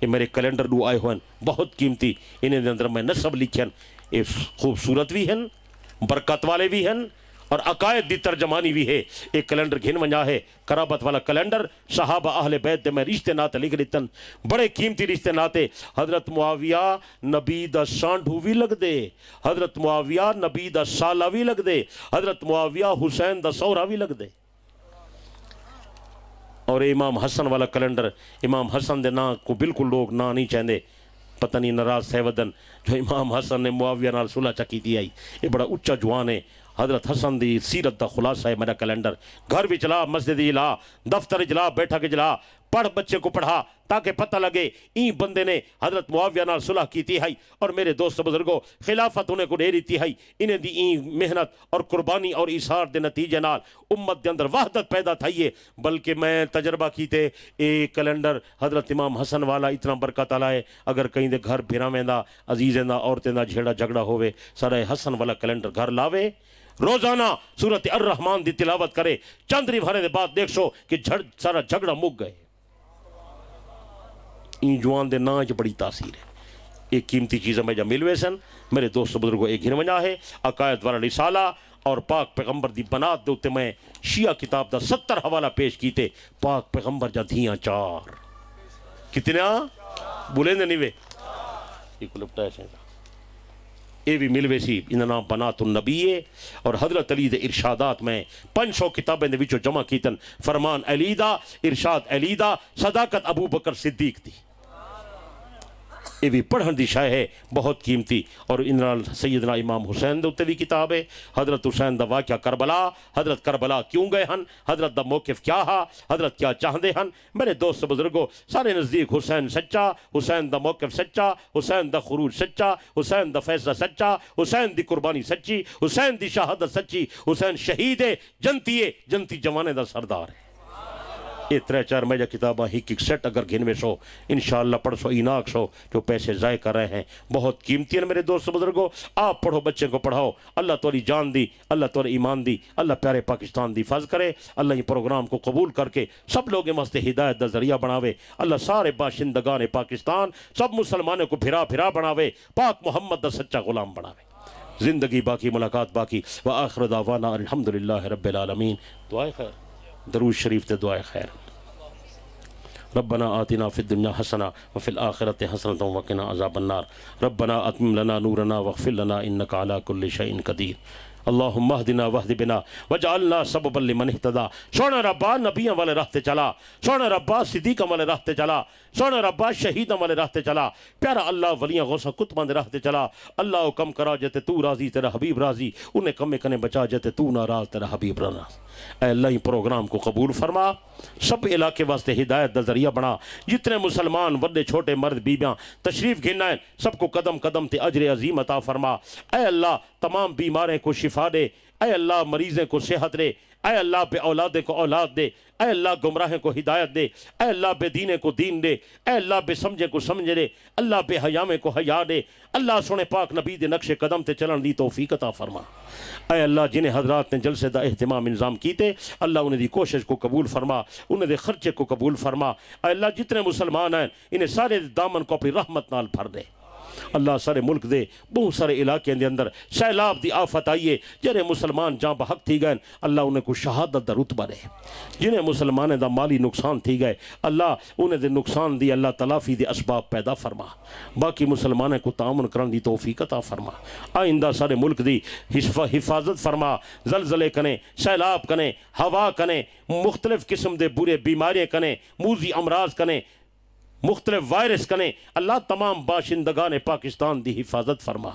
یہ میرے کیلنڈر دو آئے ہوئے ہیں بہت قیمتی، انہیں دے اندر میں نسب لکھیں، یہ خوبصورت بھی ہیں، برکت والے بھی ہیں، اور عقائد دی ترجمانی بھی ہے۔ ایک کیلنڈر گھن ونجا ہے قرابت والا کیلنڈر، صحابہ اہل بیت دے میں رشتے ناتے لکھ لیتن، بڑے قیمتی رشتے ناتے۔ حضرت معاویہ نبی دا سانڈھو بھی لگ دے، حضرت معاویہ نبی دا سالہ بھی لگ دے، حضرت معاویہ حسین دا سورہ بھی لگ دے۔ اور امام حسن والا کیلنڈر، امام حسن دے نا کو بالکل لوگ نا نہیں چاہندے، پتہ نہیں ناراض تھے ودن جو امام حسن نے معاویہ نال صلح چکی دی آئی، یہ بڑا اچھا جوان ہے۔ حضرت حسن دی سیرت دا خلاصہ ہے میرا کیلنڈر، گھر بھی چلا، مسجد جلا، دفتر جلا، بیٹھا کے جلا، پڑھ بچے کو پڑھا تاکہ پتہ لگے این بندے نے حضرت معاویہ نال صلح کی تھی ہے، اور میرے دوست بزرگوں خلافت انہیں کو ڈیری تھی ہے، انہیں دی این محنت اور قربانی اور ایثار دے نتیجے نال امت دے اندر وحدت پیدا تھئی ہے۔ بلکہ میں تجربہ کیتے ایک کیلنڈر حضرت امام حسن والا اتنا برکت آلا ہے، اگر کہیں دے گھر بھیراویں دا عزیزیں دا عورتیں دا جھیڑا جھگڑا ہوئے، سارے حسن والا کیلنڈر گھر لاوے، روزانہ سورت الرحمن دی تلاوت کرے، چندری بھرے دے بعد دیکھ سو کہ سارا جھگڑا مک گئے۔ این جوان دے نا جو بڑی تاثیر ہے۔ ایک قیمتی چیزیں میں جب ملوے سن میرے دوست بزرگوں، ایک گھن ونجا ہے عقائد والا رسالہ اور پاک پیغمبر دی بنات دے اتے میں شیعہ کتاب دا 70 حوالہ پیش کیتے، پاک پیغمبر جا دھیاں 4 کتنا بولیں دے نیوے ایک لپٹا ایسے اے بھی ملوے سی، انہا نام بنات النبی ہے، اور حضرت علی دے ارشادات میں 500 کتابیں دے وچو جمع کیتن، فرمان علی دا، ارشاد علی دا، صداقت ابو بکر صدیق دی، یہ بھی پڑھن دی شاہ ہے بہت قیمتی۔ اور انہا سیدنا امام حسین دے اتے بھی کتاب ہے، حضرت حسین دا واقعہ کربلا، حضرت کربلا کیوں گئے ہن، حضرت دا موقف کیا ہا، حضرت کیا چاہدے ہن۔ میرے دوست بزرگوں سارے نزدیک حسین سچا، حسین دا موقف سچا، حسین دا خروج سچا، حسین دا فیصلہ سچا، حسین دی قربانی سچی، حسین دی شہادت سچی، حسین شہید ہے، جنتی ہے، جنتی جوانے دا سردار ہے۔ یہ 3-4 میجا کتابہ ایک سیٹ اگر گھن میں سو انشاءاللہ پڑھ سو ایناک سو جو پیسے ضائع کر رہے ہیں، بہت قیمتی ہیں میرے دوست بزرگوں۔ آپ پڑھو، بچے کو پڑھاؤ، اللہ توری جان دی، اللہ توری ایمان دی، اللہ پیارے پاکستان دی حفاظ کرے، اللہ یہ پروگرام کو قبول کر کے سب لوگ واسطے ہدایت دا ذریعہ بناوے، اللہ سارے باشندگان پاکستان سب مسلمانوں کو پھرا پھرا بناوے، پاک محمد دا سچا غلام بناوے۔ زندگی باقی، ملاقات باقی، وآخر دعوانا الحمدللہ رب العالمین۔ دعائے خیر، درود شریف تے دعائے خیر۔ ربنا آتنا فی الدنیا حسنہ وفی الآخرۃ حسنۃ وقنا عذاب النار۔ ربنا اتمم لنا نورنا واغفر لنا انک علی کل شیء قدیر۔ اللہم اہدنا واہد بنا وجعلنا سببا لمن اہتدی۔ سونا ربا نبیوں والے راہ تے چلا، سونا ربا صدیقوں والے راہ تے چلا، سونا ربا شہیدوں والے راہ تے چلا، پیارا اللہ ولیاں غوثہ کتباں دے راہ تے چلا۔ اللہ کم کرا جتے تو راضی تیرا حبیب راضی، انہیں کمے کنے بچا جتے تو ناراض تیرا حبیب ناراض۔ اے اللہ ہی پروگرام کو قبول فرما، سب علاقے واسطے ہدایت دا ذریعہ بنا، جتنے مسلمان وڈے چھوٹے مرد بیبیاں تشریف گھنائیں سب کو قدم قدم تے اجر عظیم عطا فرما۔ اے اللہ تمام بیماریں کو شفا دے، اے اللہ مریضیں کو صحت دے، اے اللہ بے اولادیں کو اولاد دے، اے اللہ گمراہیں کو ہدایت دے، اے اللہ بے دینے کو دین دے، اے اللہ بے سمجھے کو سمجھ دے، اللہ بے حیامیں کو حیا دے، اللہ سونے پاک نبی دے نقش قدم تے چلن دی توفیق عطا فرما۔ اے اللہ جنہیں حضرات نے جلسے دا اہتمام انظام کیتے، اللہ انہیں دی کوشش کو قبول فرما، انہیں دے خرچے کو قبول فرما۔ اے اللہ جتنے مسلمان ہیں انہیں سارے دامن کو اپنی رحمت نال بھر دے۔ اللہ سارے ملک دے بہت سارے علاقے دے اندر سیلاب دی آفت آئیے جنہیں مسلمان جہاں بحق تھی گئے اللہ انہیں کو شہادت دا رتبہ دے جنہیں مسلمانیں دا مالی نقصان تھی گئے اللہ انہیں دے نقصان دی اللہ تلافی دے اسباب پیدا فرما باقی مسلمانیں کو تعاون کرن دی توفیق عطا فرما آئندہ سارے ملک دی حفاظت فرما زلزلے کنے سیلاب کنے ہوا کنے مختلف قسم دے برے بیماریاں کنے موذی امراض کنے مختلف وائرس کنے اللہ تمام باشندگان پاکستان دی حفاظت فرما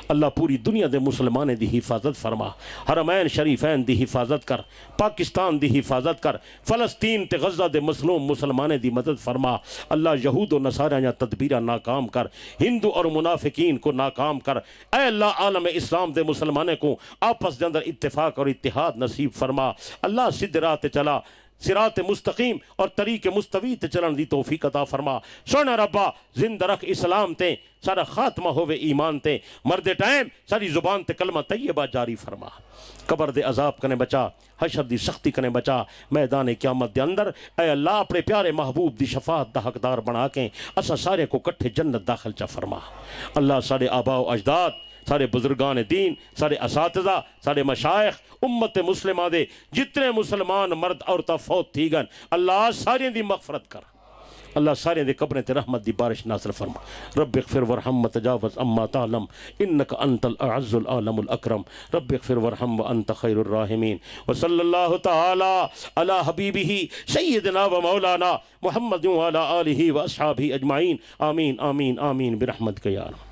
اللہ پوری دنیا دے مسلمانیں دی حفاظت فرما حرمین شریفین دی حفاظت کر پاکستان دی حفاظت کر فلسطین تے غزہ دے مظلوم مسلمانیں دی مدد فرما اللہ یہود و نصاریاں یا تدبیرہ ناکام کر ہندو اور منافقین کو ناکام کر اے اللہ عالم اسلام دے مسلمانیں کو آپس دے اندر اتفاق اور اتحاد نصیب فرما اللہ سدھ راہ تے چلا صراط مستقیم اور طریق مستوی تے چلن دی توفیق عطا فرما سونا ربا زندہ رکھ اسلام تے سارا خاتمہ ہوئے ایمان تے مرد ٹائم ساری زبان تے کلمہ طیبہ جاری فرما قبر دے عذاب کنے بچا حشر دی سختی کنے بچا میدان قیامت دے اندر اے اللہ اپنے پیارے محبوب دی شفاعت دا حقدار بنا کے اسا سارے کو کٹھے جنت داخل چا فرما اللہ سارے آباء و اجداد سارے بزرگان دین سارے اساتذہ سارے مشائخ امت مسلمہ دے جتنے مسلمان مرد عورتہ فوت تھی گن اللہ سارے دی مغفرت کر اللہ سارے دے قبریں تے رحمت دی بارش نازل فرما رب اغفر ورحم وتجاوز اما تعلم انک انت الاعز العالم الاکرم رب اغفر ورحم وانت خیر الراحمین وصلی اللہ تعالی علی حبیبہ سیدنا و مولانا محمد وعلی آلہ و اصحابہ اجمعین آمین آمین آمین برحمتک یا رب